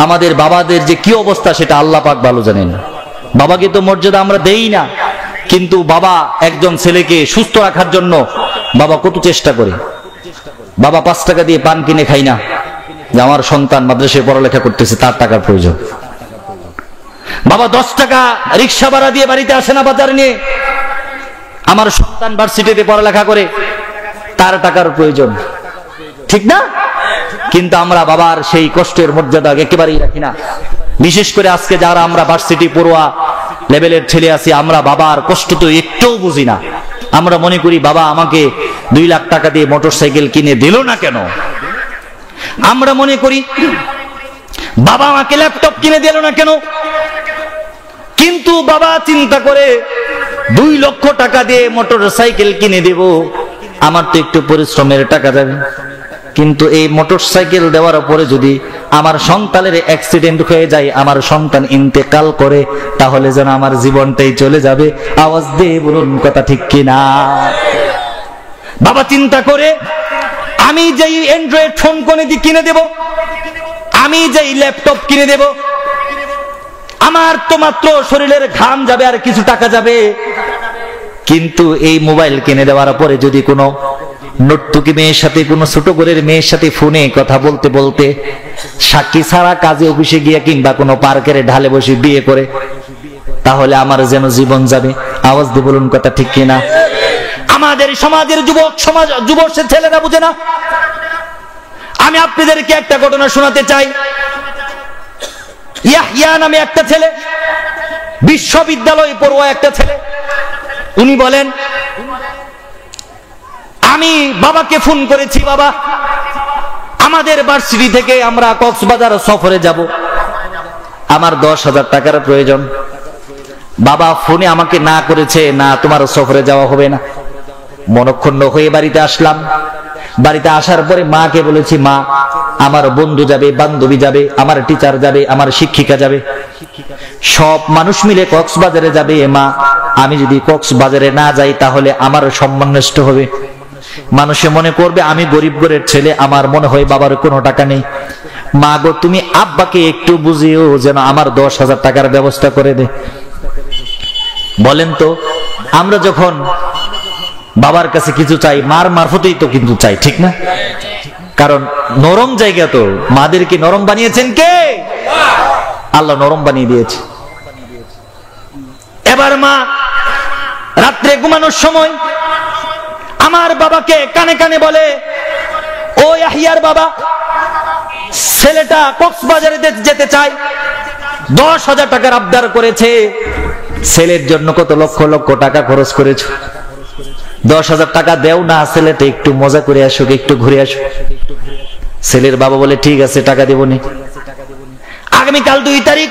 Speaker 1: আমাদের বাবাদের যে কি অবস্থা সেটা আল্লাহ পাক ভালো জানেন। বাবাকে তো মর্যাদা আমরা দেই না, কিন্তু বাবা একজন ছেলেকে সুস্থ রাখার জন্য বাবা কত চেষ্টা করে। বাবা 5 টাকা দিয়ে পান কিনে খাই না যে আমার সন্তান মাদ্রাসায় পড়ালেখা করতেছে, তার টাকার প্রয়োজন। বাবা 10 টাকা রিক্সা ভাড়া দিয়ে বাড়িতে আসে না বাজার নিয়ে, আমার সন্তান ভার্সিটিতে পড়ালেখা করে, তার টাকার প্রয়োজন, ঠিক না? কিন্তু আমরা বাবার সেই কষ্টের মর্যাদা একেবারেই রাখি না। বিশেষ করে আজকে যারা আমরা ভার্সিটি পড়ুয়া লেভেলের ছেলে আছি, আমরা বাবার কষ্ট তো একটুও বুঝি না। আমরা মনে করি বাবা আমাকে 2 লাখ টাকা দিয়ে মোটরসাইকেল কিনে দিল না কেন? আমরা মনে করি বাবা আমাকে ল্যাপটপ কিনে দিল না কেন? কিন্তু বাবা চিন্তা করে 2 লক্ষ টাকা দিয়ে মোটরসাইকেল কিনে দেব, আমার তো একটু পরিশ্রমের টাকা যাবে, কিন্তু এই মোটরসাইকেল দেওয়ার পরে যদি আমার সন্তানের অ্যাক্সিডেন্ট হয়ে যায়, আমার সন্তান ইন্তেকাল করে, তাহলে যেন আমার জীবনটাই চলে যাবে। আওয়াজ দিয়ে বলুন কথা ঠিক কিনা? বাবা চিন্তা করে আমি যেই অ্যান্ড্রয়েড ফোন কিনে দেব, আমি যেই ল্যাপটপ কিনে দেব, আমার তো মাত্র শরীরের ঘাম যাবে আর কিছু টাকা যাবে, কিন্তু এই মোবাইল কিনে দেওয়ার পরে যদি কোনো নর্তকী মেয়ের সাথে, কোনো ছোট ঘরের মেয়ের সাথে ফোনে কথা বলতে বলতে সাক্ষী ছাড়া কাজে অফিসে গিয়ে কিংবা কোনো পার্কের ঢালে বসে বিয়ে করে, তাহলে আমার যেন জীবন যাবে। আওয়াজ দিয়ে বলুন কথা ঠিক কিনা? আমাদের সমাজের যুবক ছেলেরা বুঝে না। আমি আপনাদেরকে একটা ঘটনা শোনাতে চাই। ইয়াহইয়া নামে একটা ছেলে, বিশ্ববিদ্যালয় পড়ুয়া একটা ছেলে, উনি বলেন আমি বাবাকে ফোন করেছি, বাবা আমাদের ভার্সিটি থেকে আমরা কক্সবাজার সফরে যাব, আমার 10,000 টাকার প্রয়োজন। বাবা ফোনে আমাকে না করেছে, না তোমার সফরে যাওয়া হবে না। মনক্ষুণ্ণ হয়ে বাড়িতে আসলাম। বাড়িতে আসার পরে মাকে বলেছি, মা আমার বন্ধু যাবে, বান্ধবী যাবে, আমার টিচার যাবে, আমার শিক্ষিকা যাবে, সব মানুষ মিলে কক্সবাজারে যাবে। মা আমি যদি কক্সবাজারে না যাই তাহলে আমার সম্মান নষ্ট হবে, মানুষে মনে করবে আমি গরিব ঘরের ছেলে, আমার মনে হয় বাবার কোনো টাকা নেই। মা গো তুমি আব্বাকে একটু বুঝিও যেন আমার 10,000 টাকার ব্যবস্থা করে দে। বলেন তো আমরা যখন বাবার কাছে কিছু চাই, মার মারফতেই তো কিন্তু চাই, ঠিক না? কারণ নরম জায়গা তো, মাদেরকে নরম বানিয়েছেন কে? আল্লাহ নরম বানিয়ে দিয়েছে। এবার মা রাত্রে ঘুমানোর সময় আমার বাবাকে কানে কানে বলে, ও ইয়াহইয়ার বাবা, ছেলেটা কক্সবাজারে যেতে চায়, 10,000 টাকার আবদার করেছে, ছেলের জন্য কত লক্ষ লক্ষ টাকা খরচ করেছো, 10,000 টাকা দেও না, ছেলেটা একটু মজা করে আসুক, একটু ঘুরে আসুক। ছেলের বাবা বলে ঠিক আছে টাকা দেবনি। আগামীকাল 2 তারিখ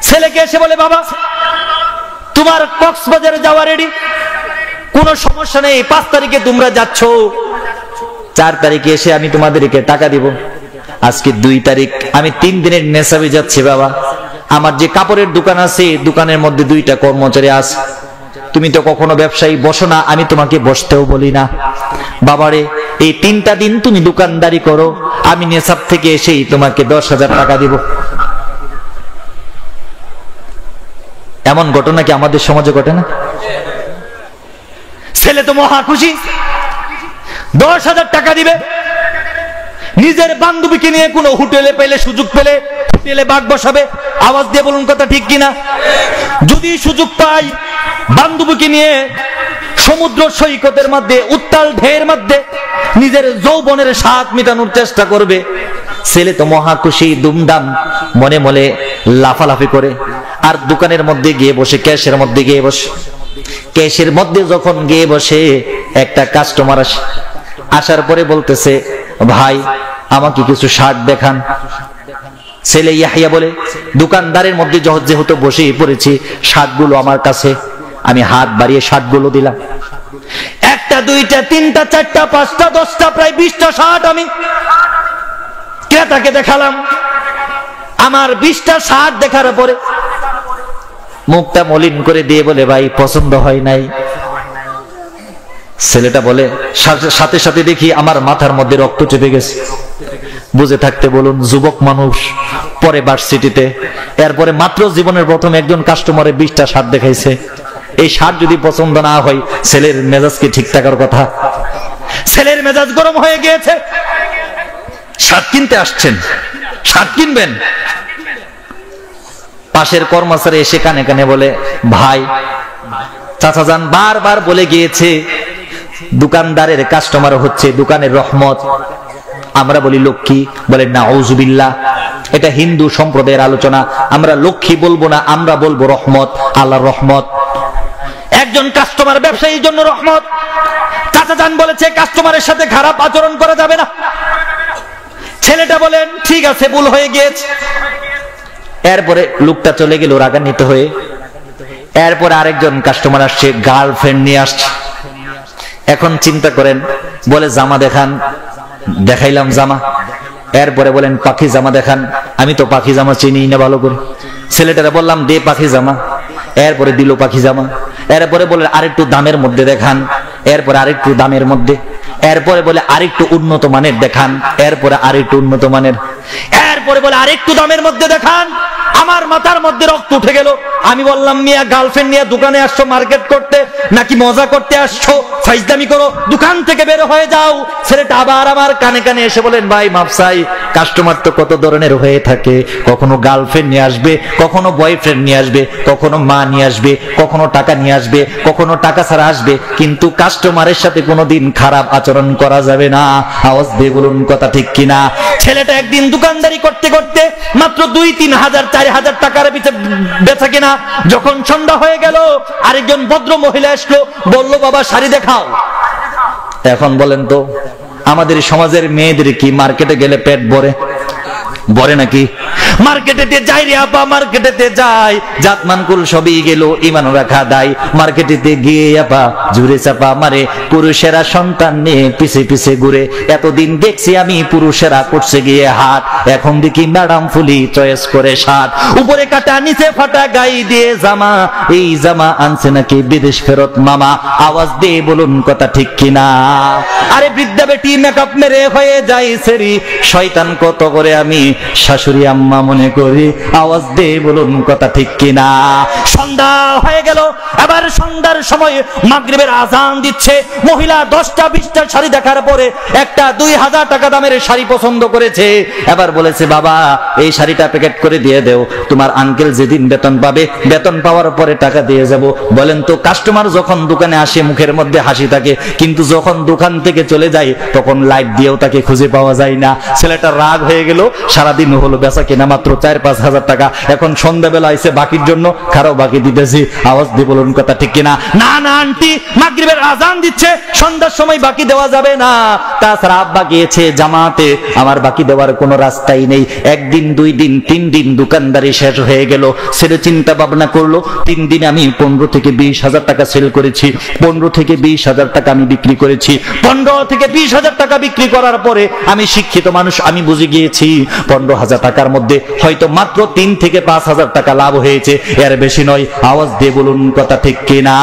Speaker 1: ছেলেকে এসে বলে, বাবা তোমার কক্সবাজারে যাওয়া রেডি, কোনো সমস্যা নেই, 5 তারিখে তোমরা যাচ্ছ, 4 তারিখে এসে আমি তোমাদেরকে টাকা দিব। আজকে 2 তারিখ, আমি 3 দিনের নেশাবে যাচ্ছি বাবা, আমার যে কাপড়ের দোকান আছে দোকানের মধ্যে 2টা কর্মচারী আছে, তুমি তো কখনো ব্যবসায়ী বসো না, আমি তোমাকে বসতেও বলি না, বাবারে এই 3টা দিন তুমি দোকানদারি করো, আমি নেশাব থেকে এসেই তোমাকে 10,000 টাকা দিব। এমন ঘটনা কি আমাদের সমাজে ঘটে না? ছেলে তো মহা খুশি, 10,000 টাকা দিবে, নিজের বান্ধবীকে নিয়ে কোনো হোটেলে পেলে, সুযোগ পেলে হোটেলে বাগ বসাবে। আওয়াজ দিয়ে বলুন কথা ঠিক কিনা? যদি সুযোগ পাই বান্ধবীকে নিয়ে সমুদ্র সৈকতের মধ্যে, উত্তাল ঢেউয়ের মধ্যে নিজের যৌবনের স্বাদ মেটানোর চেষ্টা করবে। ছেলে তো মহা খুশি, দুমদাম মনে মনে লাফালাফি করে, আর দোকানের মধ্যে গিয়ে বসে, ক্যাশের মধ্যে গিয়ে বসে, ক্যাশের মধ্যে যখন গিয়ে বসে একটা কাস্টমার আসে, আসার পরে বলতেছে, ভাই আমাকে কিছু শার্ট দেখান। ছেলে ইয়াহইয়া বলে, দোকানদারের মধ্যে যেহেতু বসে পড়েছি, শার্টগুলো আমার কাছে, আমি হাত বাড়িয়ে শার্টগুলো দিলাম। 1টা 2টা 3টা 4টা 5টা 10টা প্রায় 20টা শার্ট আমি ক্রেতাকে দেখালাম। আমার 20টা শার্ট দেখার পরে মুখটা মলিন করে দিয়ে বলে, ভাই পছন্দ হয় নাই। ছেলেটা বলে, সাথে সাথে দেখি আমার মাথার মধ্যে রক্ত চেপে গেছে। বুঝে থাকতে বলুন, যুবক মানুষ, পরে ভার্সিটিতে, এরপরে মাত্র জীবনের প্রথম একজন কাস্টমারে 20টা শার্ট দেখাইছে। এই শার্ট যদি পছন্দ না হয়, ছেলের মেজাজ কি ঠিক থাকার কথা? ছেলের মেজাজ গরম হয়ে গিয়েছে। শার্ট কিনতে আসছেন, শার্ট কিনবেন, পাশের কর্মচারী এসে কানে কানে বলে, ভাই চাচা যান বারবার বলে গিয়েছে দোকানদারের কাস্টমার হচ্ছে দোকানের রহমত। আমরা বলি লক্ষ্মী, বলে নাউজুবিল্লাহ, এটা হিন্দু সম্প্রদায়ের আলোচনা, আমরা লক্ষ্মী বলবো না, আমরা বলবো রহমত, আল্লাহর রহমত। 1 একজন কাস্টমার ব্যবসায়ীর জন্য রহমত। চাচা যান বলেছে কাস্টমারের সাথে খারাপ আচরণ করা যাবে না। ছেলেটা বলেন ঠিক আছে, ভুল হয়ে গিয়েছে। এরপরে লোকটা চলে গেল রাগান্বিত হয়ে। এরপরে আরেকজন কাস্টমার আসছে, গার্লফ্রেন্ড নিয়ে আসছে। এখন চিন্তা করেন, বলে জামা দেখান, দেখাইলাম জামা। এরপরে বলেন পাখি জামা দেখান, আমি তো পাখি জামা চিনি না ভালো করে। ছেলেটারা বললাম দে পাখি জামা, এরপরে দিল পাখি জামা। এরপরে বলে আরেকটু দামের মধ্যে দেখান, এরপরে আরেকটু দামের মধ্যে। এরপরে বলে আরেকটু উন্নত মানের দেখান, এরপরে আরেকটু উন্নত মানের। এরপরে বলে আরেকটু দামের মধ্যে দেখান। আমার মাথার মধ্যে রক্ত উঠে গেল। আমি বললাম মিয়া গার্লফ্রেন্ড নিয়ে দোকানে আসছো মার্কেট করতে নাকি মজা করতে আসছো? ফাইজদামি করো, দোকান থেকে বের হয়ে যাও। ছেলেটা আবার আমার কানে কানে এসে বলেন ভাই মাপসাই, কাস্টমার তো কত ধরনের হয়ে থাকে, কখনো গার্লফ্রেন্ড নিয়ে আসবে, কখনো বয়ফ্রেন্ড নিয়ে আসবে, কখনো মা নিয়ে আসবে, কখনো টাকা নিয়ে আসবে, কখনো টাকা ছাড়া আসবে, কিন্তু কাস্টমারের সাথে কোনোদিন খারাপ আচরণ করা যাবে না। আওয়াজ দিয়ে বলুন কথা ঠিক কিনা? ছেলেটা একদিন দোকানদারি করতে করতে মাত্র 2-3 হাজার 4 হাজার টাকার বেচা কিনা। যখন সন্ধ্যা হয়ে গেল আরেকজন ভদ্র মহিলা আসলো, বলল বাবা শাড়ি দেখাও। এখন বলেন তো আমাদের সমাজের মেয়েদের কি মার্কেটে গেলে পেট ভরে নাকি? মার্কেটেতে যাই রে আপা, মার্কেটেতে যাই, জাতমানকুল সবই গেল, ইমান রাখা দায়। মার্কেটেতে গিয়ে আপা জুড়ে চাপা মারে, পুরুষেরা সন্তান নিয়ে পিছে পিছে ঘুরে। এতদিন দেখছি আমি পুরুষেরা করছে গিয়ে হাট, এখন দেখি ম্যাডাম ফুলি চয়েস করে শার্ট। উপরে কাটা নিচে ফাটা গাই দিয়ে জামা, এই জামা আনছে নাকি বিদেশ ফেরত মামা। আওয়াজ দিয়ে বলুন কথা ঠিক কিনা? আরে বৃদ্ধা বেটি মেকআপ মেরে হয়ে যায় সেরি, শয়তান কত করে আমি শাশুড়ি আম্মা মনে করি। আওয়াজ দিয়ে বলুন কথা ঠিক কিনা? সন্ধ্যা হয়ে গেল, আবার সন্ধ্যার সময় মাগরিবের আজান দিচ্ছে। মহিলা 10টা 20টা শাড়ি দেখার পরে একটা 2000 টাকা দামের শাড়ি পছন্দ করেছে। এবার বলেছে বাবা এই শাড়িটা প্যাকেট করে দিয়ে দেও, তোমার আঙ্কেল যেদিন বেতন পাবে, বেতন পাওয়ার পরে টাকা দিয়ে যাব। বলেন তো কাস্টমার যখন দোকানে আসে মুখের মধ্যে হাসি থাকে, কিন্তু যখন দোকান থেকে চলে যায় তখন লাইট দিয়েও তাকে খুঁজে পাওয়া যায় না। ছেলেটা রাগ হয়ে গেল, সারাদিন হলো বেচা কিনা মাত্র 4-5 হাজার টাকা। এখন সন্ধ্যাবেলা আইসে বাকির জন্য, কারো বাকি দিতেছি। আওয়াজ দিয়ে বলুন কথা ঠিক কিনা? না না আন্টি, মাগরিবের আজান দিচ্ছে, সন্ধ্যার সময় বাকি দেওয়া যাবে না। তাছাড়া আব্বা গিয়েছে জামাতে, আমার বাকি দেওয়ার কোনো রাস্তাই নেই। 1 দিন 2 দিন 3 দিন দোকানদারি শেষ হয়ে গেল। ছেলে চিন্তা ভাবনা করলো 3 দিনে আমি 15 থেকে 20 হাজার টাকা সেল করেছি, 15 থেকে 20 হাজার টাকা আমি বিক্রি করেছি। 15 থেকে 20 হাজার টাকা বিক্রি করার পরে আমি শিক্ষিত মানুষ, আমি বুঝে গিয়েছি 15 হাজার টাকার মধ্যে হয়তো মাত্র 3 থেকে 5 হাজার টাকা লাভ হয়েছে, এর বেশি নয়। আওয়াজ দিয়ে বলুন কথা ঠিক কিনা?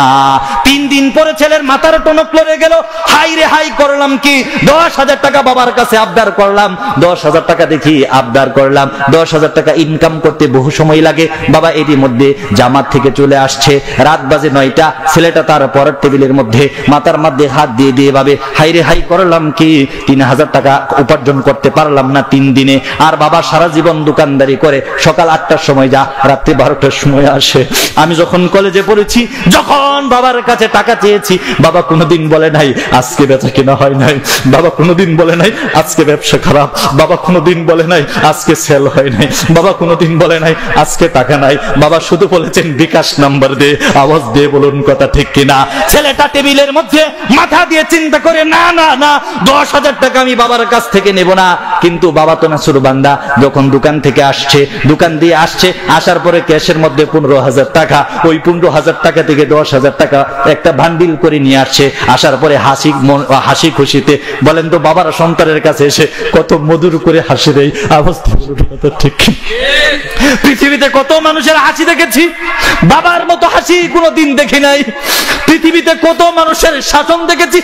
Speaker 1: 3 দিন পরে ছেলের মাথার টনক লড়ে গেল। হাই রে হাই করলাম কি, 10 হাজার টাকা বাবার কাছে আবদার করলাম, 10 হাজার টাকা দেখি আবদার করলাম। 10 হাজার টাকা ইনকাম করতে বহু সময় লাগে। বাবা এরই মধ্যে জামাত থেকে চলে আসছে, রাত বাজে 9টা। ছেলেটা তার পরের টেবিলের মধ্যে মাথার মধ্যে হাত দিয়ে দিয়ে ভাবে হাই রে হাই করলাম কি, 3 হাজার টাকা উপার্জন করতে পারলাম না 3 দিনে। আর বাবা সারা জীবন দোকানদারি করে, সকাল 8টার সময় যা, রাত্রি 12টার সময় আসে। আমি যখন কলেজে পড়েছি, যখন বাবার কাছে টাকা চেয়েছি, বাবা কোনোদিন বলে নাই আজকে বেচা কেনা হয় নাই, বাবা কোনোদিন বলে নাই আজকে ব্যবসা খারাপ, বাবা কোনোদিন বলে নাই আজকে সেল হয় নাই, বাবা কোনোদিন বলে নাই আজকে টাকা নাই। বাবা শুধু বলেছেন বিকাশ নাম্বার দে। আওয়াজ দিয়ে বলুন কথা ঠিক কিনা? ছেলেটা টেবিলের মধ্যে মাথা দিয়ে চিন্তা করে না না না, 10 হাজার টাকা আমি বাবার কাছ থেকে নেব না। কিন্তু বাবা তো নাসুর বান্দা, যখন দোকান থেকে আসছে, দোকান দিয়ে আসছে, আসার পরে ক্যাশের মধ্যে 15 হাজার টাকা, ওই 15 হাজার টাকা থেকে 10 হাজার টাকা একটা বান্ডিল করে নিয়ে আসছে। আসার পরে হাসি খুশিতে, বলেন তো বাবার সন্তানের কাছে এসে কত মধুর করে হাসি দেয়। আওয়াজ ঠিক? পৃথিবীতে কত মানুষের হাসি দেখেছি, বাবার মতো হাসি কোনোদিন দেখি নাই। পৃথিবীতে কত মানুষের শাসন দেখেছি,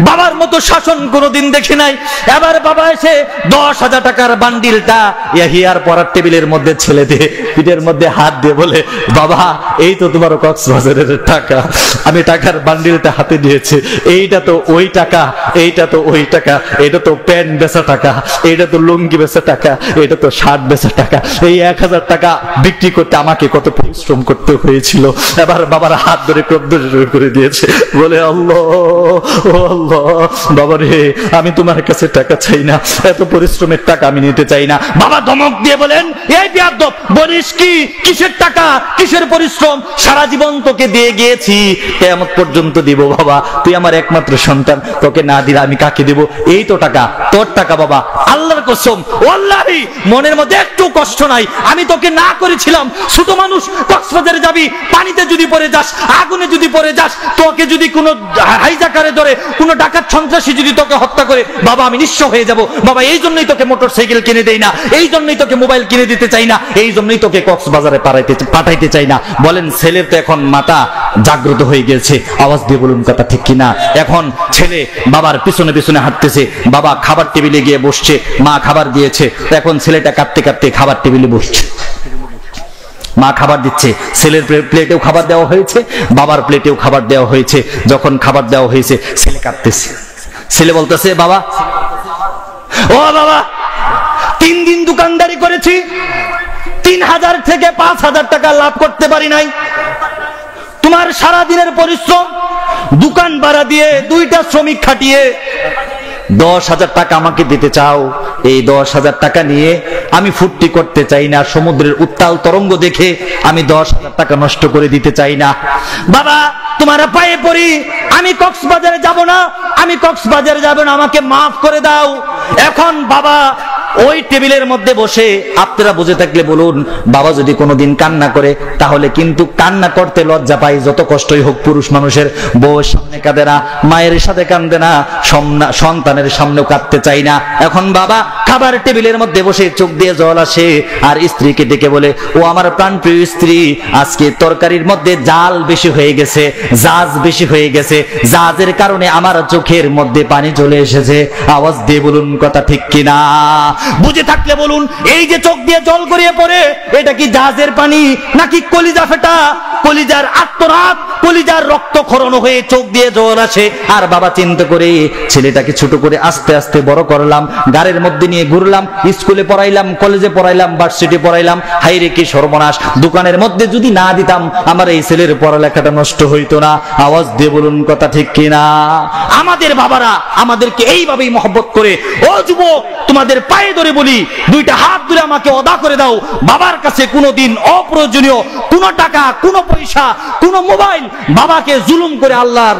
Speaker 1: বাবার মতো শাসন কোনোদিন দেখি নাই। এবার বাবা এসে 10 হাজার টাকার বান্ডিলটা ইয়াহিয়ার পড়ার টেবিলের মধ্যে ছেলে দিয়ে পিঠের মধ্যে হাত দিয়ে বলে বাবা এই তো তোমার কক্সবাজারের টাকা। আমি টাকার বান্ডিলটা হাতে দিয়েছি, এইটা তো ওই টাকা, এইটা তো ওই টাকা, এটা তো প্যান্ট বেচা টাকা, এইটা তো লুঙ্গি বেচা টাকা, এটা তো শার্ট বেচা টাকা। এই 1 হাজার টাকা বিক্রি করতে আমাকে কত পরিশ্রম করতে হয়েছিল। এবার বাবার হাত ধরে ক্রোধ শুরু করে দিয়েছে, বলে আল্লাহ ও আল্লাহ, বাবা রে আমি তোমার কাছে টাকা চাই না, এত পরিশ্রমের টাকা আমি নিতে চাই না। বাবা ধমক দিয়ে দিয়ে বলেন, এই বেয়াদব, বলিস কি, কিসের টাকা, কিসের পরিশ্রম, সারা জীবন তোকে দিয়ে গিয়েছি, কিয়ামত পর্যন্ত দিব বাবা, তুই আমার একমাত্র সন্তান, তোকে না দিলে আমি কাকে দেব? এই তো টাকা, তোর টাকা বাবা, আল্লাহর কসম ওয়াল্লাহি মনের মধ্যে একটু কষ্ট নাই, আমি তোকে না করেছিলাম। ছোট মানুষ, কক্সবাজারে যাবি, পানিতে যদি পড়ে যাস, আগুনে যদি পড়ে যাস, তোকে যদি কোনো হাইজাকারে ধরে, কোনো ডাকাত সন্ত্রাসী যদি তোকে হত্যা করে, বাবা আমি নিঃস্ব হয়ে যাব বাবা, এই জন্যই তোকে মোটরসাইকেল কিনে দেই না, এই জন্যই তোকে মোবাইল কিনে দিতে চাই না, এই জন্যই তোকে কক্সবাজারে পাঠাইতে চাই না। বলেন ছেলের তো এখন মাথা জাগ্রত হয়ে গেছে, আওয়াজ দিয়ে বলুন কথা ঠিক কিনা? এখন ছেলে বাবার পিছনে পিছনে হাঁটতেছে, বাবা খাবার টেবিলে গিয়ে বসছে, মা খাবার দিয়েছে, এখন ছেলেটা কাঁদতে কাঁদতে খাবার টেবিলে বসছে, মা খাবার দিচ্ছে, ছেলের প্লেটেও খাবার দেওয়া হয়েছে, বাবার প্লেটেও খাবার দেওয়া হয়েছে। যখন খাবার দেওয়া হয়েছে ছেলে কাঁদতেছে, ছেলে বলতেছে, বাবা, ও বাবা, 3 দিন দোকানদারি করেছি, 3000 থেকে 5000 টাকা লাভ করতে পারি নাই, তোমার সারা দিনের পরিশ্রম, দোকান ভাড়া দিয়ে 2টা শ্রমিক খাটিয়ে 10,000 টাকা আমাকে দিতে চাও? এই 10,000 টাকা নিয়ে আমি ফুর্তি করতে চাই না, সমুদ্রের উত্তাল তরঙ্গ দেখে আমি 10,000 টাকা নষ্ট করে দিতে চাই না। বাবা তোমার পায়ে পড়ি, আমি কক্সবাজারে যাব না, আমি কক্সবাজারে যাব না, আমাকে মাফ করে দাও। এখন বাবা ওই টেবিলের মধ্যে বসে, আপনারা বুঝে থাকলে বলুন, বাবা যদি কোনোদিন কান্না করে তাহলে কিন্তু কান্না করতে লজ্জা পাই, যত কষ্টই হোক পুরুষ মানুষের, বউয়ের সামনে কাঁদে না, মায়ের সাথে কান্দে না, সন্তানের সামনেও কাঁদতে চাই না। এখন বাবা খাবার টেবিলের মধ্যে বসে চোখ দিয়ে জল আসে, আর স্ত্রীকে ডেকে বলে, ও আমার প্রাণপ্রিয় স্ত্রী, আজকে তরকারির মধ্যে জাল বেশি হয়ে গেছে, জাজ বেশি হয়ে গেছে, জাজের কারণে আমার চোখের মধ্যে পানি চলে এসেছে। আওয়াজ দিয়ে বলুন কথা ঠিক কিনা? বুঝে থাকলে বলুন, এই যে চোখ দিয়ে জল গড়িয়ে পড়ে, এটা কি জাহাজের পানি নাকি কলিজা ফেটা, কলিজার আত্মনাদ, কলিজার রক্ত খরণ হয়ে চোখ দিয়ে জল আসে? আর বাবা চিন্তা করে ছেলেটাকে ছোট করে আস্তে আস্তে বড় করলাম, গাড়ির মধ্যে নিয়ে ঘুরলাম, স্কুলে পড়াইলাম, কলেজে পড়াইলাম, ভার্সিটি পড়াইলাম, হাইরে কি সর্বনাশ, দোকানের মধ্যে যদি না দিতাম আমার এই ছেলের পড়ালেখাটা নষ্ট হইতো না। আওয়াজ দিয়ে বলুন কথা ঠিক কিনা? আমাদের বাবারা আমাদেরকে এইভাবেই মহব্বত করে। ও যুবক, তোমাদের পায়ে ধরে বলি, 2টা হাত ধরে আমাকে অদা করে দাও, বাবার কাছে কোনোদিন অপ্রয়োজনীয় কোনো টাকা, কোনো পয়সা, কোনো মোবাইল, বাবাকে জুলুম করে, আল্লাহর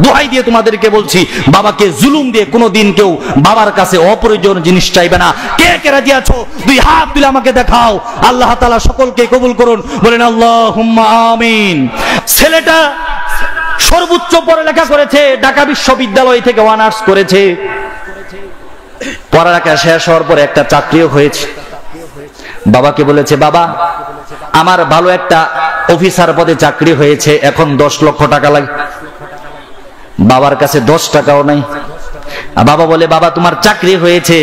Speaker 1: দোহাই দিয়ে তোমাদেরকে বলছি, বাবাকে জুলুম দিয়ে কোনোদিন কেউ বাবার কাছে অপ্রয়োজনীয় জিনিস চাইবে না। কে কে রাজি আছো? 2 হাত তুলে আমাকে দেখাও। আল্লাহ তাআলা সকলকে কবুল করুন, বলেন আল্লাহুম্মা আমিন। ছেলেটা সর্বোচ্চ পড়ালেখা করেছে, ঢাকা বিশ্ববিদ্যালয় থেকে অনার্স করেছে, পড়ালেখা শেষ হওয়ার পর একটা চাকরিও হয়েছে। বাবাকে বলেছে, বাবা আমার ভালো একটা অফিসার পদে চাকরি হয়েছে, এখন 10 লক্ষ টাকা লাগে। বাবার কাছে 10 টাকাও নাই। বাবা বলে, বাবা তোমার চাকরি হয়েছে,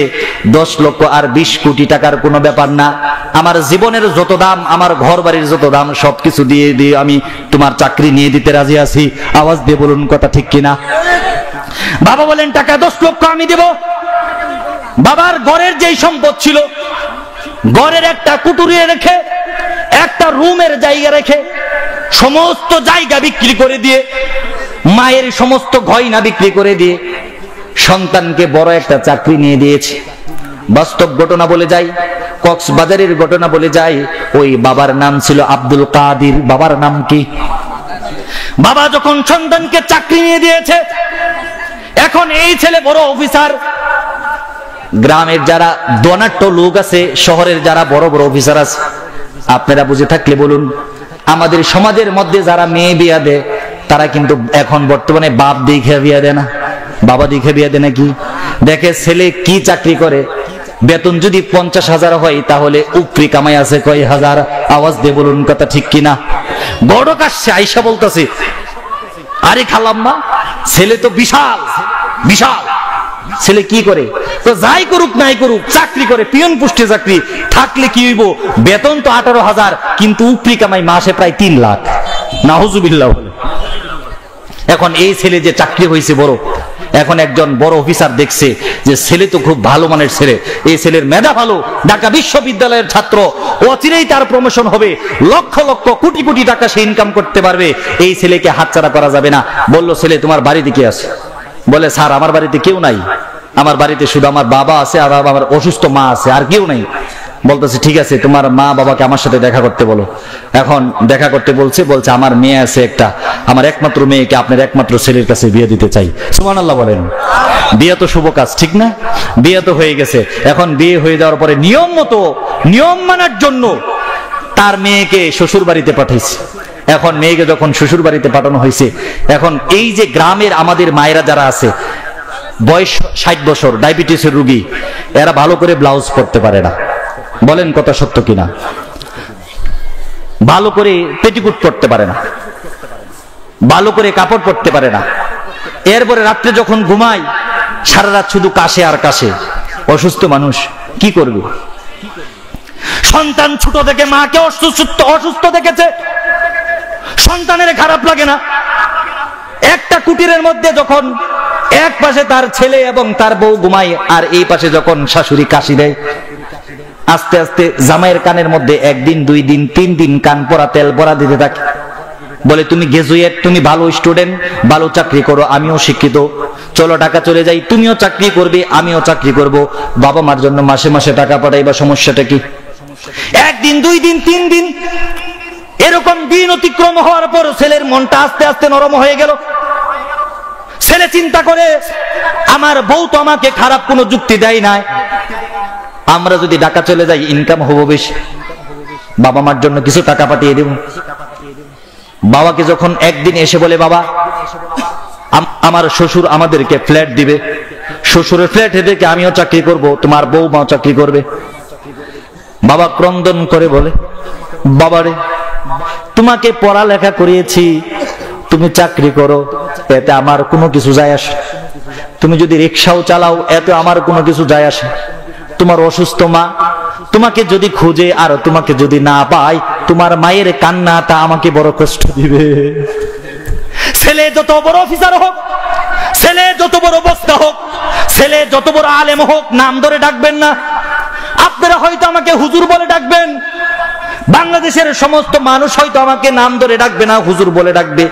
Speaker 1: 10 লক্ষ আর 20 কোটি টাকার কোনো ব্যাপার না, আমার জীবনের যত দাম, আমার ঘর বাড়ির যত দাম, সবকিছু দিয়ে দিয়ে আমি তোমার চাকরি নিয়ে দিতে রাজি আছি। আওয়াজ দিয়ে বলুন কথা ঠিক কিনা? বাবা বলেন, টাকা 10 লক্ষ আমি দেব। বাবার ঘরের যেই সম্পদ ছিল, ঘরের একটা কুটুরি রেখে, একটা রুমের জায়গা রেখে, সমস্ত জায়গা বিক্রি করে দিয়ে, মায়ের সমস্ত গয়না বিক্রি করে দিয়ে সন্তানকে বড় একটা চাকরি নিয়ে দিয়েছে। বাস্তব ঘটনা বলে যাই, কক্সবাজারের ঘটনা বলে যাই, ওই বাবার নাম ছিল আব্দুল কাদির। বাবার নাম কি? বাবা যখন সন্তানকে চাকরি নিয়ে দিয়েছে, এখন এই ছেলে বড় অফিসার। গ্রামের যারা ধনাঢ্য লোক আছে, শহরের যারা বড় বড় অফিসার আছে, আপনারা বুঝে থাকলে বলুন, আমাদের সমাজের মধ্যে যারা মেয়ে বিয়া দেয়, তারা কিন্তু এখন বর্তমানে বাপ দেখে বিয়া দেয় না, বাবা দেখে বিয়া দেয় নাকি? দেখে ছেলে কি চাকরি করে, বেতন যদি 50,000 হয় তাহলে উপরি কামাই আছে কয় হাজার। আওয়াজ দিয়ে বলুন কথা ঠিক কিনা? বড় কাছে আইসা বলতেছে, আরে খালাম্মা, ছেলে তো বিশাল বিশাল, ছেলে কি করে? তো যাই করুক নাই করুক, চাকরি করে, পিয়ন পোস্টে চাকরি, থাকলে কি হইব? বেতন তো 18,000, কিন্তু উপরি কামাই মাসে প্রায় 3 লাখ। নাউজুবিল্লাহ। এখন এই ছেলে যে চাকরি হয়েছে বড়, এখন একজন বড় অফিসার দেখছে যে ছেলে তো খুব ভালো মানের ছেলে, এই ছেলের মেধা ভালো, ঢাকা বিশ্ববিদ্যালয়ের ছাত্র, অচিরেই তার প্রমোশন হবে, লক্ষ লক্ষ কোটি কোটি টাকা সে ইনকাম করতে পারবে, এই ছেলেকে হাতছাড়া করা যাবে না। বলল, ছেলে তোমার বাড়িতে কি আছে? বলে, স্যার আমার বাড়িতে কেউ নাই, আমার বাড়িতে শুধু আমার বাবা আছে আর আমার অসুস্থ মা আছে, আর কেউ নাই। বলতেছে ঠিক আছে, তোমার মা বাবাকে আমার সাথে দেখা করতে বলো। এখন দেখা করতে বলছে, আমার মেয়ে আছে একটা, আমার একমাত্র মেয়েকে আপনার একমাত্র ছেলের কাছে বিয়ে দিতে চাই। সুবহানাল্লাহ বলেন। বিয়ে তো শুভ কাজ, ঠিক না? বিয়ে তো হয়ে গেছে। এখন বিয়ে হয়ে যাওয়ার পরে নিয়ম মতো, নিয়ম মানার জন্য তার মেয়েকে শ্বশুর বাড়িতে পাঠাইছে। এখন মেয়েকে যখন শ্বশুর বাড়িতে পাঠানো হয়েছে, এখন এই যে গ্রামের আমাদের মায়েরা যারা আছে, বয়স 60 বছর, ডায়াবেটিসের রোগী, এরা ভালো করে ব্লাউজ পরতে পারে না। বলেন কথা সত্য কিনা? ভালো করে পেটিকুট পরতে পারে না, ভালো করে কাপড় পরতে পারে না। এরপরে রাত্রে যখন ঘুমায়, সারা রাত শুধু কাশে আর কাশে। অসুস্থ মানুষ কি করবে? সন্তান ছোট থেকে মাকে অসুস্থ দেখেছে, সন্তানের খারাপ লাগে না? একটা কুটিরের মধ্যে যখন এক পাশে তার ছেলে এবং তার বউ ঘুমায়, আর এই পাশে যখন শাশুড়ি কাশি দেয়, আস্তে আস্তে জামাইয়ের কানের মধ্যে 1 দিন 2 দিন 3 দিন কান পরা তেল পরা দিতে থাকে। বলে তুমি গ্রাজুয়েট, তুমি ভালো স্টুডেন্ট, ভালো চাকরি করো, আমিও শিক্ষিত, চলো ঢাকা চলে যাই, তুমিও চাকরি করবে আমিও চাকরি করব, বাবা মার জন্য মাসে মাসে টাকা পাঠাইবা, সমস্যাটা কি? 1 দিন 2 দিন 3 দিন এরকম দিন অতিক্রম হওয়ার পর ছেলের মনটা আস্তে আস্তে নরম হয়ে গেল। ছেলে চিন্তা করে, আমার বউ তো আমাকে খারাপ কোনো যুক্তি দেয় না, আমরা যদি ঢাকা চলে যাই ইনকাম হবো বেশি, বাবা মার জন্য কিছু টাকা পাঠিয়ে দেব। বাবাকে যখন একদিন এসে বলে, বাবা আমার শ্বশুর আমাদেরকে ফ্ল্যাট দিবে, শ্বশুরের ফ্ল্যাটে থেকে আমিও চাকরি করব, তোমার বউমাও চাকরি করবে। বাবা ক্রন্দন করে বলে, বাবারে তোমাকে পড়ালেখা করিয়েছি, তুমি চাকরি করো, এতে আমার কোনো কিছু যায় আসে। তুমি যদি রিক্সাও চালাও, এতে আমার কোনো কিছু যায় আসে। তোমার অসুস্থ মা তোমাকে যদি খুঁজে আর তোমাকে যদি না পায়, তোমার মায়ের কান্নাটা আমাকে বড় কষ্ট দিবে। ছেলে যত বড় অফিসার হোক, ছেলে যত বড় বক্তা হোক, ছেলে যত বড় আলেম হোক, নাম ধরে ডাকবেন না। আপনারা হয়তো আমাকে হুজুর বলে ডাকবেন, বাংলাদেশের সমস্ত মানুষ হয়তো আমাকে নাম ধরে ডাকবে না, হুজুর বলে ডাকবে,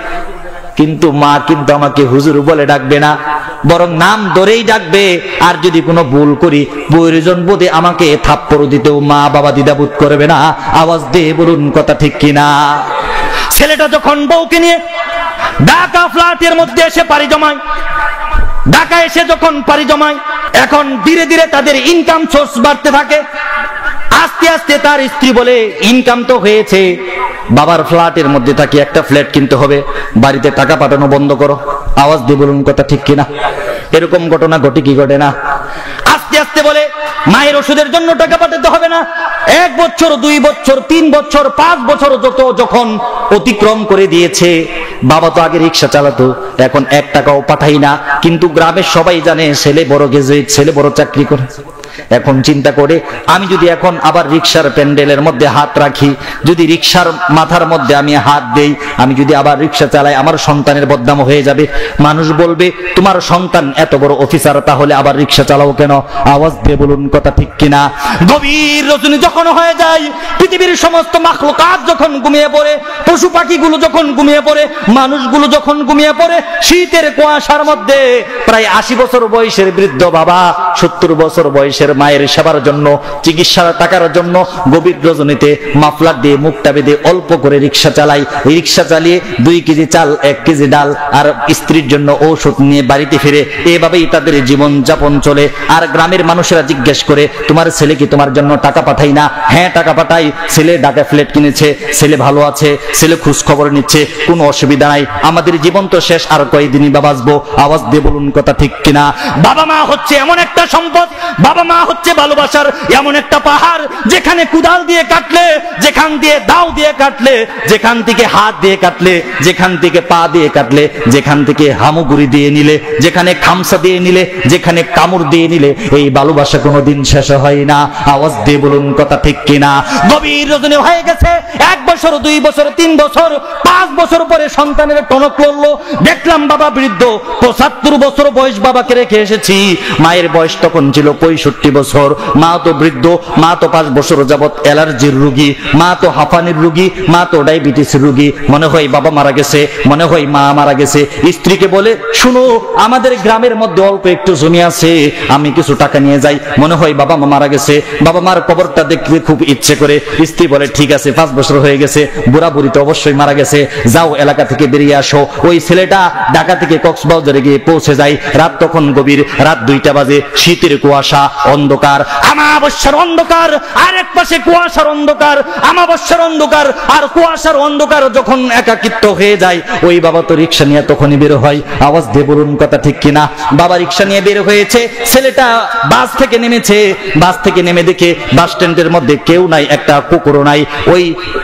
Speaker 1: কিন্তু মা কিন্তু আমাকে হুজুর বলে ডাকবে না, বরং নাম ধরেই ডাকবে। আর যদি কোনো ভুল করি, প্রয়োজন বোধে আমাকে থাপ্পড় দিতেও মা বাবা দ্বিধাবোধ করবে না। আওয়াজ দিয়ে বলুন কথা ঠিক কিনা? ছেলেটা যখন বউকে নিয়ে ঢাকা ফ্ল্যাটের মধ্যে এসে পাড়ি জমায়, ঢাকা এসে যখন পাড়ি জমায়, এখন ধীরে ধীরে তাদের ইনকাম সোর্স বাড়তে থাকে। আস্তে আস্তে তার স্ত্রী বলে, ইনকাম তো হয়েছে, বাবার ফ্ল্যাটের মধ্যে থাকি, একটা ফ্ল্যাট কিনতে হবে, বাড়িতে টাকা পাঠানো বন্ধ করো। আওয়াজ দিয়ে বলুন কথা ঠিক কিনা? এরকম ঘটনা ঘটে কি ঘটে না? আস্তে আস্তে বলে, মায়ের ওষুধের জন্য টাকা পাঠাতে হবে না। 1 বছর 2 বছর 3 বছর 5 বছর যখন অতিক্রম করে দিয়েছে, বাবা তো আগে রিক্সা চালাতো, এখন 1 টাকাও পাঠাই না, কিন্তু গ্রামের সবাই জানে ছেলে বড় গ্রাজুয়েট, ছেলে বড় চাকরি করে। এখন চিন্তা করে, আমি যদি এখন আবার রিক্সার প্যান্ডেলের মধ্যে হাত রাখি, যদি রিক্সার মাথার মধ্যে আমি হাত দেই, আমি যদি আবার রিক্সা চালাই, আমার সন্তানের বদনাম হয়ে যাবে। মানুষ বলবে, তোমার সন্তান এত বড় অফিসার, তাহলে আবার রিক্সা চালাও কেন? আওয়াজ দিয়ে বলুন কথা ঠিক কিনা? গভীর রজনী যখন হয়ে যায়, পৃথিবীর সমস্ত মাখলুকাত যখন ঘুমিয়ে পড়ে, পশু পাখিগুলো যখন ঘুমিয়ে পড়ে, মানুষগুলো যখন ঘুমিয়ে পড়ে, শীতের কুয়াশার মধ্যে প্রায় 80 বছর বয়সের বৃদ্ধ বাবা 70 বছর বয়সের মায়ের সেবার জন্য, চিকিৎসার টাকার জন্য গভীর রজনীতে মাফলার দিয়ে মুখটা বেঁধে অল্প করে রিক্সা চালাই। রিক্সা চালিয়ে 2 কেজি চাল 1 কেজি ডাল আর স্ত্রীর জন্য ঔষধ নিয়ে বাড়িতে ফিরে, এভাবেই তাদের জীবন যাপন চলে। আর গ্রামের মানুষেরা জিজ্ঞেস করে, তোমার ছেলে কি তোমার জন্য টাকা পাঠাই না? হ্যাঁ টাকা পাঠাই, ছেলে ঢাকা ফ্ল্যাট কিনেছে, ছেলে ভালো আছে, ছেলে খোঁজ খবর নিচ্ছে, কোনো অসুবিধা নাই, আমাদের জীবন তো শেষ, আর কয়দিনই বা বাঁচবো। আওয়াজ দিয়ে বলুন কথা ঠিক কিনা? বাবা মা হচ্ছে এমন একটা সম্পদ, বাবা মা হচ্ছে ভালোবাসার এমন একটা পাহাড়, যেখানে কুদাল দিয়ে কাটলে, যেখান দিয়ে দাও দিয়ে কাটলে, যেখান থেকে হাত দিয়ে কাটলে, যেখান থেকে পা দিয়ে কাটলে, যেখান থেকে হামুগুড়ি দিয়ে নিলে, যেখানে খামসা দিয়ে নিলে, যেখানে কামড় দিয়ে নিলে, এই ভালোবাসা কোনোদিন শেষ হয় না। আওয়াজ দিয়ে বলুন কথা ঠিক কিনা? গভীর রজনী হয়ে গেছে, 1 বছর 2 বছর 3 বছর 5 বছর পরে সন্তানের টনক লড়লো। দেখলাম বাবা বৃদ্ধ, 75 বছর বয়স বাবাকে রেখে এসেছি, মায়ের বয়স তখন ছিল 65 65 বছর, মা তো বৃদ্ধ, মা তো 5 বছর যাবত অ্যালার্জির রোগী, মা তো হাঁপানির রোগী, মা তো ডায়াবেটিসের রোগী। মনে হয় বাবা মারা গেছে, মনে হয় মা মারা গেছে। স্ত্রীকে বলে, শুনো আমাদের গ্রামের মধ্যে অল্প একটু জমি আছে, আমি কিছু টাকা নিয়ে যাই, মনে হয় বাবা মা মারা গেছে, বাবা মার কবরটা দেখতে খুব ইচ্ছে করে। স্ত্রী বলে, ঠিক আছে, 5 বছর হয়ে গেছে, বুড়া বুড়ি তো অবশ্যই মারা গেছে, যাও এলাকা থেকে বেরিয়ে আসো। ওই ছেলেটা ঢাকা থেকে কক্সবাজারে গিয়ে পৌঁছে যায়। রাত তখন গভীর, রাত 2টা বাজে, শীতের কুয়াশা, অন্ধকার, আমাবস্যার অন্ধকার, আর এক পাশে কুয়াশার অন্ধকার, আমাবস্যার অন্ধকার আর কুয়াশার অন্ধকার যখন একাকিত্ব হয়ে যায়, ওই বাবা তো রিক্সা নিয়ে তখনই বের হয়। আওয়াজ দিয়ে বলুন কথা ঠিক কিনা? বাবা রিক্সা নিয়ে বের হয়েছে, ছেলেটা বাস থেকে নেমেছে, বাস থেকে নেমে দেখে বাস স্ট্যান্ডের মধ্যে কেউ নাই, একটা কুকুরও নাই। ওই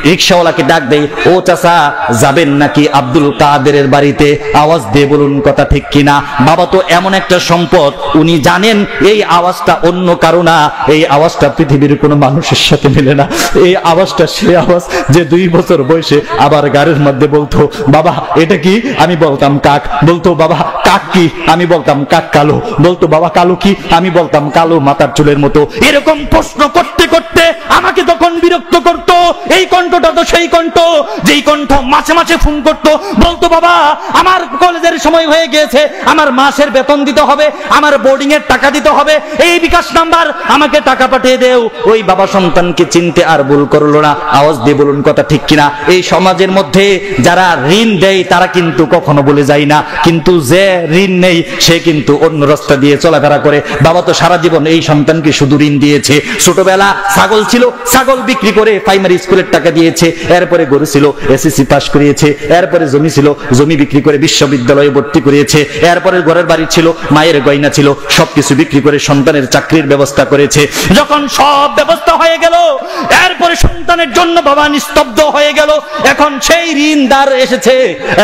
Speaker 1: রিক্সাওয়ালাকে ডাক দেয়, ও চাচা যাবেন নাকি আব্দুল কাদেরের বাড়িতে? আওয়াজ দিয়ে বলুন কথা ঠিক কিনা? বাবা তো এমন একটা সম্পদ, উনি জানেন এই আওয়াজটা অন্য কারো না, এই আওয়াজটা পৃথিবীর কোনো মানুষের সাথে মেলে না। এই আওয়াজটা সে আওয়াজ যে 2 বছর বয়সে আবার গাড়ির মধ্যে বলতো, বাবা এটা কি? আমি বলতাম কাক। বলতো, বাবা কাক কি? আমি বলতাম কাক কালো। বলতো, বাবা কালো কি? আমি বলতাম কালো মাথার চুলের মতো। এরকম প্রশ্ন করতে করতে আমাকে তখন বিরক্ত করতো। এই কণ্ঠটা তো সেই কণ্ঠ যেই কণ্ঠ মাঝে মাঝে ফোন করতো, বলতো, বাবা আমার কলেজের সময় হয়ে গিয়েছে, আমার মাসের বেতন দিতে হবে, আমার বোর্ডিং এর টাকা দিতে হবে, এই বিকাশ নাম্বার, আমাকে টাকা পাঠিয়ে দেও। ওই বাবা সন্তানকে চিনতে আর ভুল করলো না। আওয়াজ দিয়ে বলুন কথা ঠিক কিনা? এই সমাজের মধ্যে যারা ঋণ দেয় তারা কিন্তু কখনো বলে যায় না, কিন্তু যে ঋণ নেই সে কিন্তু অন্য রাস্তা দিয়ে চলাফেরা করে। বাবা তো সারা জীবন এই সন্তানকে শুধু ঋণ দিয়েছে। ছোটবেলা ছাগল ছিল, ছাগল বিক্রি করে প্রাইমারি স্কুলের টাকা দিয়েছে, এরপরে গরু ছিল, এসএসসি পাস করিয়েছে, এরপরে জমি ছিল, জমি বিক্রি করে বিশ্ববিদ্যালয়ে ভর্তি করিয়েছে, এরপরে ঘরের বাড়ি ছিল, মায়ের গয়না ছিল, সবকিছু বিক্রি করে সন্তানের চাকরির ব্যবস্থা করেছে। যখন সব ব্যবস্থা হয়ে গেল, এরপরে সন্তানের জন্য বাবা নিস্তব্ধ হয়ে গেল। এখন সেই ঋণদার এসেছে,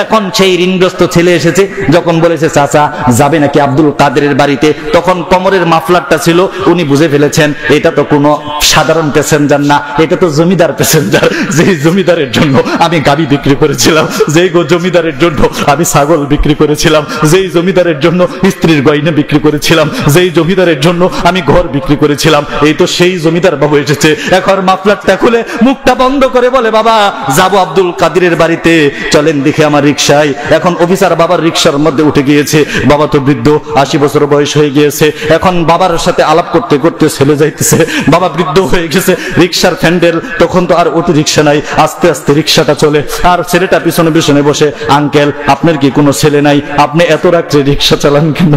Speaker 1: এখন সেই ঋণগ্রস্ত ছেলে এসেছে। যখন বলেছে, চাচা যাবে নাকি আব্দুল কাদেরের বাড়িতে, তখন কোমরের মাফলারটা ছিল, উনি বুঝে ফেলেছেন এটা তো কোনো সাধারণ প্যাসেঞ্জার না, এটা তো জমিদার প্যাসেঞ্জার। যেই জমিদারের জন্য আমি গাবি বিক্রি করেছিলাম, যেই জমিদারের জন্য আমি ছাগল বিক্রি করেছিলাম, যেই জমিদারের জন্য স্ত্রীর গয়না বিক্রি করেছিলাম, যেই জমিদারের জন্য আমি ঘর বিক্রি করেছিলাম, এই তো সেই জমিদার বাবু এসেছে। এখন মাফলারটা খুলে মুখটা বন্ধ করে বলে, বাবা যাবো আব্দুল কাদেরের বাড়িতে, চলেন দেখে আমার রিক্সায়। এখন অফিসার বাবার রিক্সার মধ্যে উঠে গিয়েছে। বাবা তো বৃদ্ধ, 80 বছর বয়স হয়ে গিয়েছে। এখন বাবার সাথে আলাপ করতে করতে ছেলে যাইতেছে, বাবা বৃদ্ধ হয়ে গেছে, রিক্সার ফ্যান্ডেল, তখন তো আর অটো রিক্সা নাই, আস্তে আস্তে রিক্সাটা চলে, আর ছেলেটা পিছনে পিছনে বসে, আঙ্কেল আপনার কি কোনো ছেলে নাই? আপনি এত রাত্রে রিক্সা চালান কেন?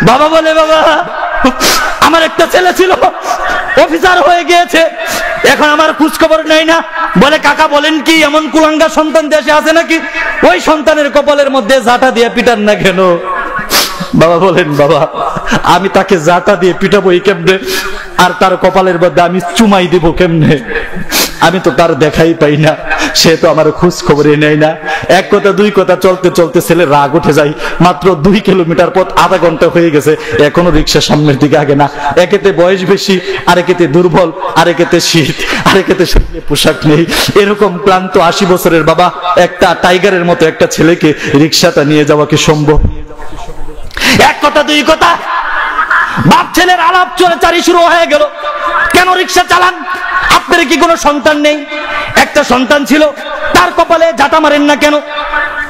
Speaker 1: বাবা বলে, বাবা আমার একটা ছেলে ছিল, অফিসার হয়ে গিয়েছে, এখন আমার খোঁজ খবর নেই না। বলে, কাকা বলেন কি, এমন কুলাঙ্গা সন্তান দেশে আছে নাকি? ওই সন্তানের কপালের মধ্যে জাটা দিয়ে পিটান না কেন? বাবা বলেন, বাবা আমি তাকে জাটা দিয়ে পিটাবো কেমনে, আর তার কপালের মধ্যে আমি চুমাই দিব কেমনে? আমি তো তার দেখাই পাই না, সে তো আমার খোঁজ খবরে নেয় না। এক কথা দুই কথা চলতে চলতে ছেলে রাগ উঠে যায়। মাত্র 2 কিলোমিটার পথ, আধা ঘন্টা হয়ে গেছে, এখনো রিক্সা সামনের দিকে আগে না। একেতে বয়স বেশি, আরেকেতে দুর্বল, আরেকেতে শীত, আরেকেতে শরীরে পোশাক নেই। এরকম ক্লান্ত 80 বছরের বাবা একটা টাইগারের মতো একটা ছেলেকে রিক্সাটা নিয়ে যাওয়া কি সম্ভব? এক কথা দুই কথা বাপ ছেলের আলাপ চলাচারি শুরু হয়ে গেল। কেন রিক্সা চালান? আপনার কি কোনো সন্তান নেই? একটা সন্তান ছিল, তার কপালে ঝাঁটা মারেন না কেন?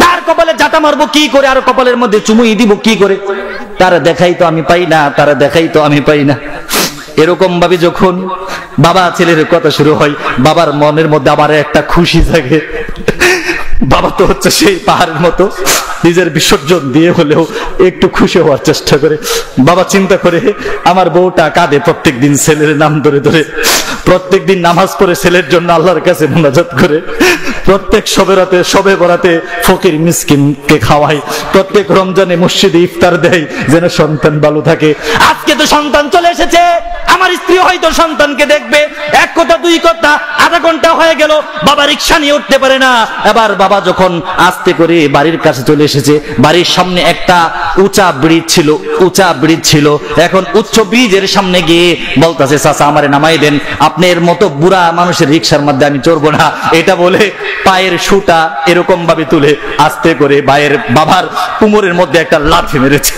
Speaker 1: তার কপালে ঝাঁটা মারবো কি করে, আর কপালের মধ্যে চুমুই দিব কি করে? তারা দেখাই তো আমি পাই না, তারা দেখাই তো আমি পাই না। এরকম ভাবে যখন বাবা ছেলের কথা শুরু হয়, বাবার মনের মধ্যে আবার একটা খুশি জাগে। বাবা তো হচ্ছে সেই পাহাড়ের মতো, নিজের বিসর্জন দিয়ে হলেও একটু খুশি হওয়ার চেষ্টা করে। বাবা চিন্তা করে, আমার বউটা কাঁদে প্রত্যেক দিন ছেলের নাম ধরে ধরে, প্রত্যেক দিন নামাজ পড়ে ছেলের জন্য আল্লাহর কাছে মুনাজাত করে, প্রত্যেক শবে বরাতে ফকির মিসকিনকে খাওয়ায়, প্রত্যেক রমজানে মসজিদে ইফতার দেয় যেন সন্তান ভালো থাকে। আজকে তো সন্তান চলে এসেছে, আমার স্ত্রী হয়তো সন্তানকে দেখবে। এক কথা দুই কথা, আধা ঘন্টা হয়ে গেল, বাবা রিক্সা নিয়ে উঠতে পারে না। এবার বাবা যখন আস্তে করে বাড়ির কাছে চলে এসেছে, বাড়ির সামনে একটা উঁচা ব্রিজ ছিল। এখন উচ্চ ব্রিজের সামনে গিয়ে বলতেছে, চাচা আমারে নামাই দেন, আপনার মতো বুড়া মানুষের রিক্সার মধ্যে আমি চড়বো না। এটা বলে পায়ের সুটা এরকম ভাবে তুলে আস্তে করে বাবার কোমরের মধ্যে একটা লাথি মেরেছে।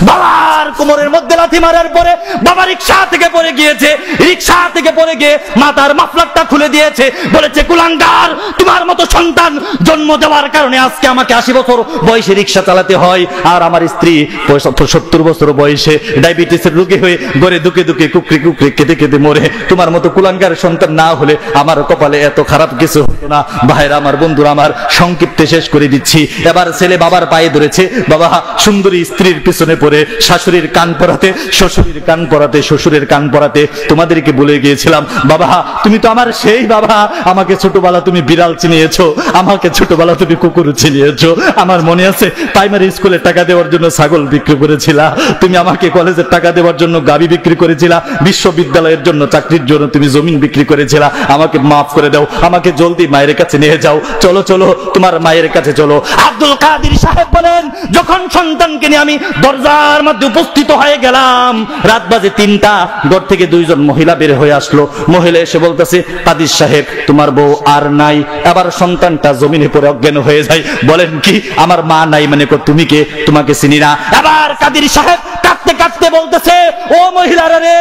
Speaker 1: বাবার কোমরের মধ্যে লাথি মারার পরে বাবা রিকশা থেকে পড়ে গিয়েছে, রিকশা থেকে পড়ে গিয়ে মাথার মাফলারটা খুলে দিয়েছে, বলেছে কুলাঙ্গার তোমার মতো সন্তান জন্ম দেওয়ার কারণে আজকে আমাকে 80 বছর বয়সে রিকশা চালাতে হয়, আর আমার স্ত্রী 70 বছর বয়সে ডায়াবেটিসের রোগী হয়ে ঘরে দুকে দুকে কুকরি কুকরি কেঁদে কেঁদে মরে। তোমার মতো কুলাঙ্গার সন্তান না হলে আমার কপালে এত খারাপ কিছু হতো না। ভাইরা আমার, বন্ধুরা আমার, সংক্ষিপ্তে শেষ করে দিচ্ছি। এবার ছেলে বাবার পায়ে ধরেছে, বাবা সুন্দরী স্ত্রীর পিছনে পড়ে শাশুড়ির কান পরাতে, শ্বশুরের কান পরাতে, শ্বশুরের কান পরাতে। তোমাদেরকে বলে গিয়েছিলাম বাবা তুমি তো আমার সেই বাবা, আমাকে ছোটবেলা তুমি বিড়াল চিনিয়েছো, আমাকে ছোটবেলা তুমি কুকুর চিনিয়েছো। আমার মনে আছে প্রাইমারি স্কুলে টাকা দেওয়ার জন্য ছাগল বিক্রি করেছিলা, তুমি আমাকে কলেজের টাকা দেওয়ার জন্য গাবি বিক্রি করেছিলা, বিশ্ববিদ্যালয়ের জন্য চাকরির জন্য তুমি জমিন বিক্রি করেছিলা। আমাকে মাফ করে দাও, আমাকে জলদি মায়ের কাছে নিয়ে যাও, চলো চলো তোমার মায়ের কাছে চলো। আব্দুল কাদের সাহেব বলেন যখন সন্তানকে নিয়ে আমি দরজার মধ্যে উপস্থিত হয়ে গেলাম, রাত বাজে 3টা, ঘর থেকে 2 জন মহিলা বের হয়ে আসলো। মহিলা এসে বলতেছে কাদের সাহেব তোমার বউ আর নাই। আবার সন্তানটা জমিনে পড়ে অজ্ঞান হয়ে যায়। বলেন কি আমার মা নাই মানে তুমি কে, তোমাকে চিনি না। আবার কাদের সাহেব কাঁদতে কাঁদতে বলতেছে ও মহিলারা রে,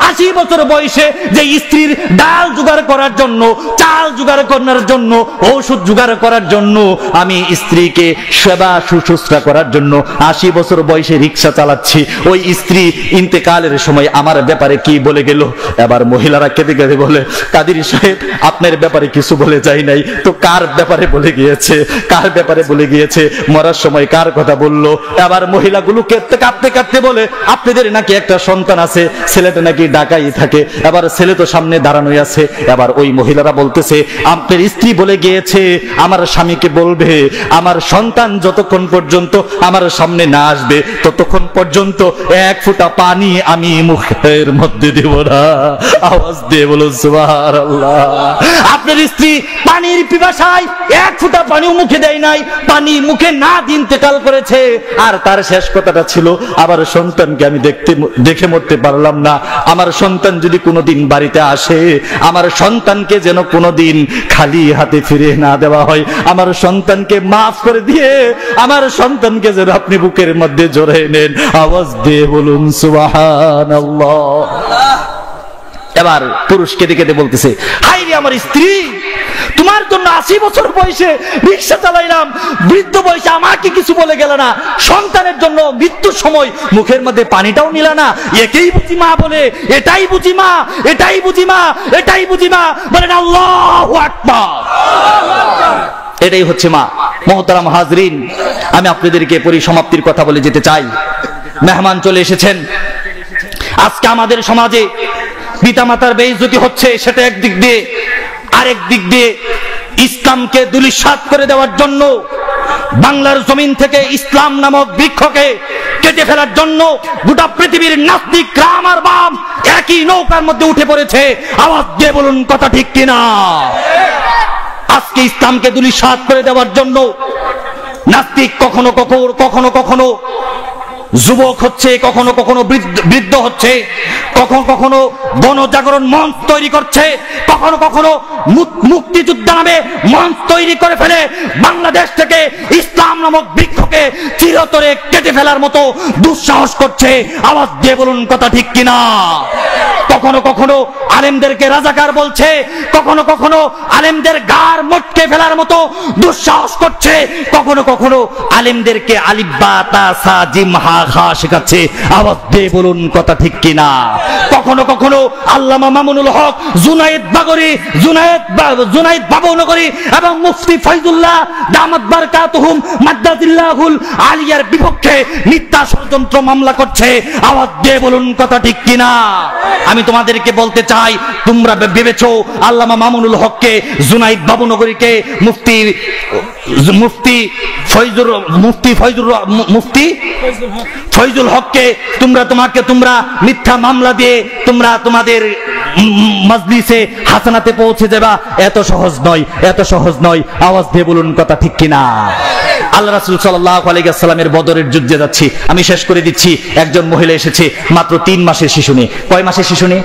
Speaker 1: 80 বছর বয়সে যে স্ত্রীর ডাল জোগাড় করার জন্য, চাল জোগাড় করার জন্য, ঔষধ জোগাড় করার জন্য, আমি স্ত্রীকে সেবা শুশ্রূষা করার জন্য 80 বছর বয়সে রিকশা চালাচ্ছি, ওই স্ত্রী ইন্তেকালের সময় আমার ব্যাপারে কি বলে গেল। এবার মহিলারা কেঁদে কেঁদে বলে কাদের সাহেব আপনার ব্যাপারে কিছু বলে যাই নাই তো কার ব্যাপারে বলে গিয়েছে, কার ব্যাপারে বলে গিয়েছে, মরার সময় কার কথা বললো। এবার মহিলাগুলো কাঁদতে কাঁদতে কাঁদতে বলে আপনাদের নাকি একটা সন্তান আছে, ছেলেটা নাকি ঢাকায় থাকে। এবার ছেলে তো সামনে দাঁড়ানোই আছে। এবার ওই মহিলারা বলতেছে আপনার স্ত্রী বলে গিয়েছে আমার স্বামীকে বলবে আমার সন্তান যতক্ষণ পর্যন্ত আমার সামনে না আসবে ততক্ষণ পর্যন্ত 1 ফোঁটা পানি আমি মুখের মধ্যে দেব না। আওয়াজ দিয়ে বলো সুবহানাল্লাহ। আপনার স্ত্রী পানির পিপাসায় 1 ফোঁটা পানিও মুখে দেয় নাই, পানি মুখে না দিন ইন্তেকাল করেছে। আর তার শেষ কথাটা ছিল আমার সন্তানকে আমি দেখে মরতে পারলাম না, আমার সন্তান যদি কোনোদিন বাড়িতে আসে আমার সন্তানকে যেন কোনোদিন খালি হাতে ফিরে না দেওয়া হয়, আমার সন্তানকে মাফ করে দিয়ে আমার সন্তানকে যেন আপনি বুকের মধ্যে জড়িয়ে নেন। আওয়াজ দিয়ে বলুন সুবহানাল্লাহ। এবার পুরুষ কেঁদে কেঁদে বলতেছে হাই রে আমার স্ত্রী, তোমার জন্য 80 বছর বয়সে রিকশা চালাইলাম, বৃদ্ধ বয়সে আমাকে কিছু বলে গেল না, সন্তানের জন্য মৃত্যুর সময় মুখের মধ্যে পানিটাও নিলা না, একেই বুঝি মা বলে, এটাই বুঝি মা, এটাই বুঝি মা, এটাই বুঝি মা। বলেন আল্লাহু আকবার। এটাই হচ্ছে মা। মুহতারাম হাজরিন, আমি আপনাদেরকে পরিসমাপ্তির কথা বলে যেতে চাই। মেহমান চলে এসেছেন। আজকে আমাদের সমাজে পিতামাতার বেইজ্জতি হচ্ছে, সেটা একদিক দিয়ে, আরেক দিক দিয়ে ইসলামকে ধূলিসাৎ করে দেওয়ার জন্য, বাংলার জমিন থেকে ইসলাম নামক বৃক্ষকে কেটে ফেলার জন্য গোটা পৃথিবীর নাস্তিক রাম আর বাম একই নৌকার মধ্যে উঠে পড়েছে। আওয়াজ দিয়ে বলুন কথা ঠিক কিনা। আজকে ইসলামকে ধূলিসাৎ করে দেওয়ার জন্য নাস্তিক কখনো কখনো কখনো যুবক হচ্ছে, কখনো কখনো বৃদ্ধ হচ্ছে, কখনো কখনো গণজাগরণ মঞ্চ তৈরি করছে, কখনো কখনো মুক্তিযুদ্ধ নামে মঞ্চ তৈরি করে ফেলে বাংলাদেশ থেকে ইসলাম নামক বৃক্ষকে চিরতরে কেটে ফেলার মতো দুঃসাহস করছে। আওয়াজ দিয়ে বলুন কথা ঠিক কিনা। কখনো কখনো আলেমদেরকে রাজাকার বলছে, কখনো কখনো আলেমদের গার মটকে ফেলার মতো দুঃসাহস করছে, কখনো কখনো আলেমদেরকে আলিফ বা তা সা জিম হা খা শেখাচ্ছে। আওয়াজ দিয়ে বলুন কথা ঠিক কিনা। কখনো কখনো আল্লামা মামুনুল হক, জুনায়েদ বাবুনগরী এবং মুফতি ফয়জুল্লাহ দামাত বারকাতুহুম মাদ্দাজিল্লাহুল আলিয়ার বিপক্ষে মিথ্যা ষড়যন্ত্র মামলা করছে। আওয়াজ দিয়ে বলুন কথা ঠিক কিনা। আমি তোমাদেরকে বলতে চাই, তোমরা ভেবেছো আল্লামা মামুনুল হককে, জুনায়েদ বাবুনগরীকে, মুফতি ফয়জুল হককে তোমরা মিথ্যা মামলা দিয়ে তোমরা তোমাদের মজলিসে হাসানাতে পৌঁছে যাবা। এত সহজ নয়, এত সহজ নয়। আওয়াজ দিয়ে বলুন কথা ঠিক কিনা। আল্লাহ রাসূল সাল্লাল্লাহু আলাইহি ওয়াসাল্লামের বদরের যুদ্ধে যাচ্ছি, আমি শেষ করে দিচ্ছি। একজন মহিলা এসেছে, মাত্র 3 মাসের শিশু নিয়ে। কয় মাসের শিশু নিয়ে?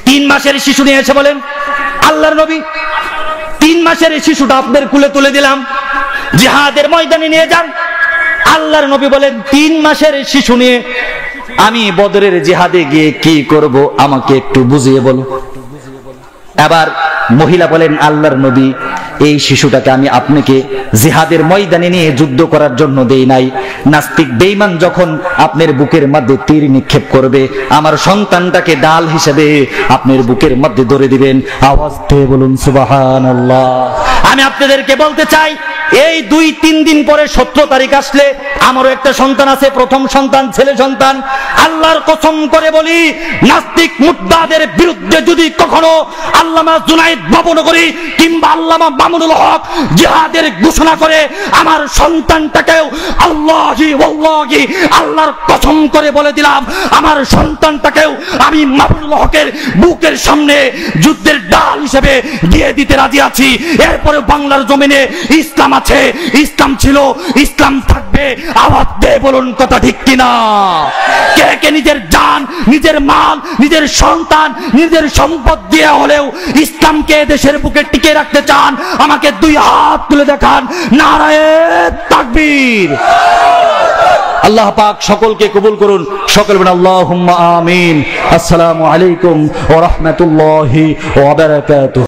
Speaker 1: 3 মাসের শিশু নিয়ে এসে বলেন আল্লাহর নবী 3 মাসের শিশুটা আপনাদের কুলে তুলে দিলাম, জিহাদের ময়দানে নিয়ে যান। আল্লাহর নবী বলেন 3 মাসের শিশু নিয়ে আমি বদরের জিহাদে গিয়ে কি করব আমাকে একটু বুঝিয়ে বলো। এবার মহিলা বলেন, আল্লাহর নবী, এই শিশুটাকে আমি আপনাকে জিহাদের ময়দানে নিয়ে যুদ্ধ করার জন্য দেই নাই। নাস্তিক বেঈমান যখন আপনার বুকের মধ্যে তীর নিক্ষেপ করবে, আমার সন্তানটাকে ডাল হিসেবে আপনার বুকের মধ্যে ধরে দিবেন। আওয়াজ দিয়ে বলুন সুবহানাল্লাহ। আমি আপনাদেরকে বলতে চাই, এই 2-3 দিন পরে 17 তারিখ আসলে আমারও একটা সন্তান আছে, প্রথম সন্তান, ছেলে সন্তান। আল্লাহর কসম করে বলি, নাস্তিক মুর্তাদের বিরুদ্ধে যদি কখনো আল্লামা জুনায়েদ নবনগরী কিংবা আল্লামা মামুনুল হক জিহাদের ঘোষণা করে, আমার সন্তানটাকেও আল্লাহি ওয়াল্লাহি, আল্লাহর কসম করে বলে দিলাম, আমার সন্তানটাকেও আমি মামুনুল হকের বুকের সামনে যুদ্ধের ডাল হিসেবে দিয়ে দিতে রাজি আছি। এরপরে বাংলার জমিনে ইসলাম আছে, ইসলাম ছিল, ইসলাম থাকবে। আওয়াজ দিয়ে বলুন কথা ঠিক কিনা? কে কে নিজের জান, নিজের মাল, নিজের সন্তান, নিজের সম্পদ দিয়ে হলেও ইসলামকে দেশের বুকে টিকে রাখতে চান? আমাকে 2 হাত তুলে দেখান। নারায়ে তাকবীর। আল্লাহ পাক সকলকে কবুল করুন। সকল বলেন আল্লাহুম্মা আমিন। আসসালামু আলাইকুম ওয়া রাহমাতুল্লাহি ওয়া বারাকাতুহু।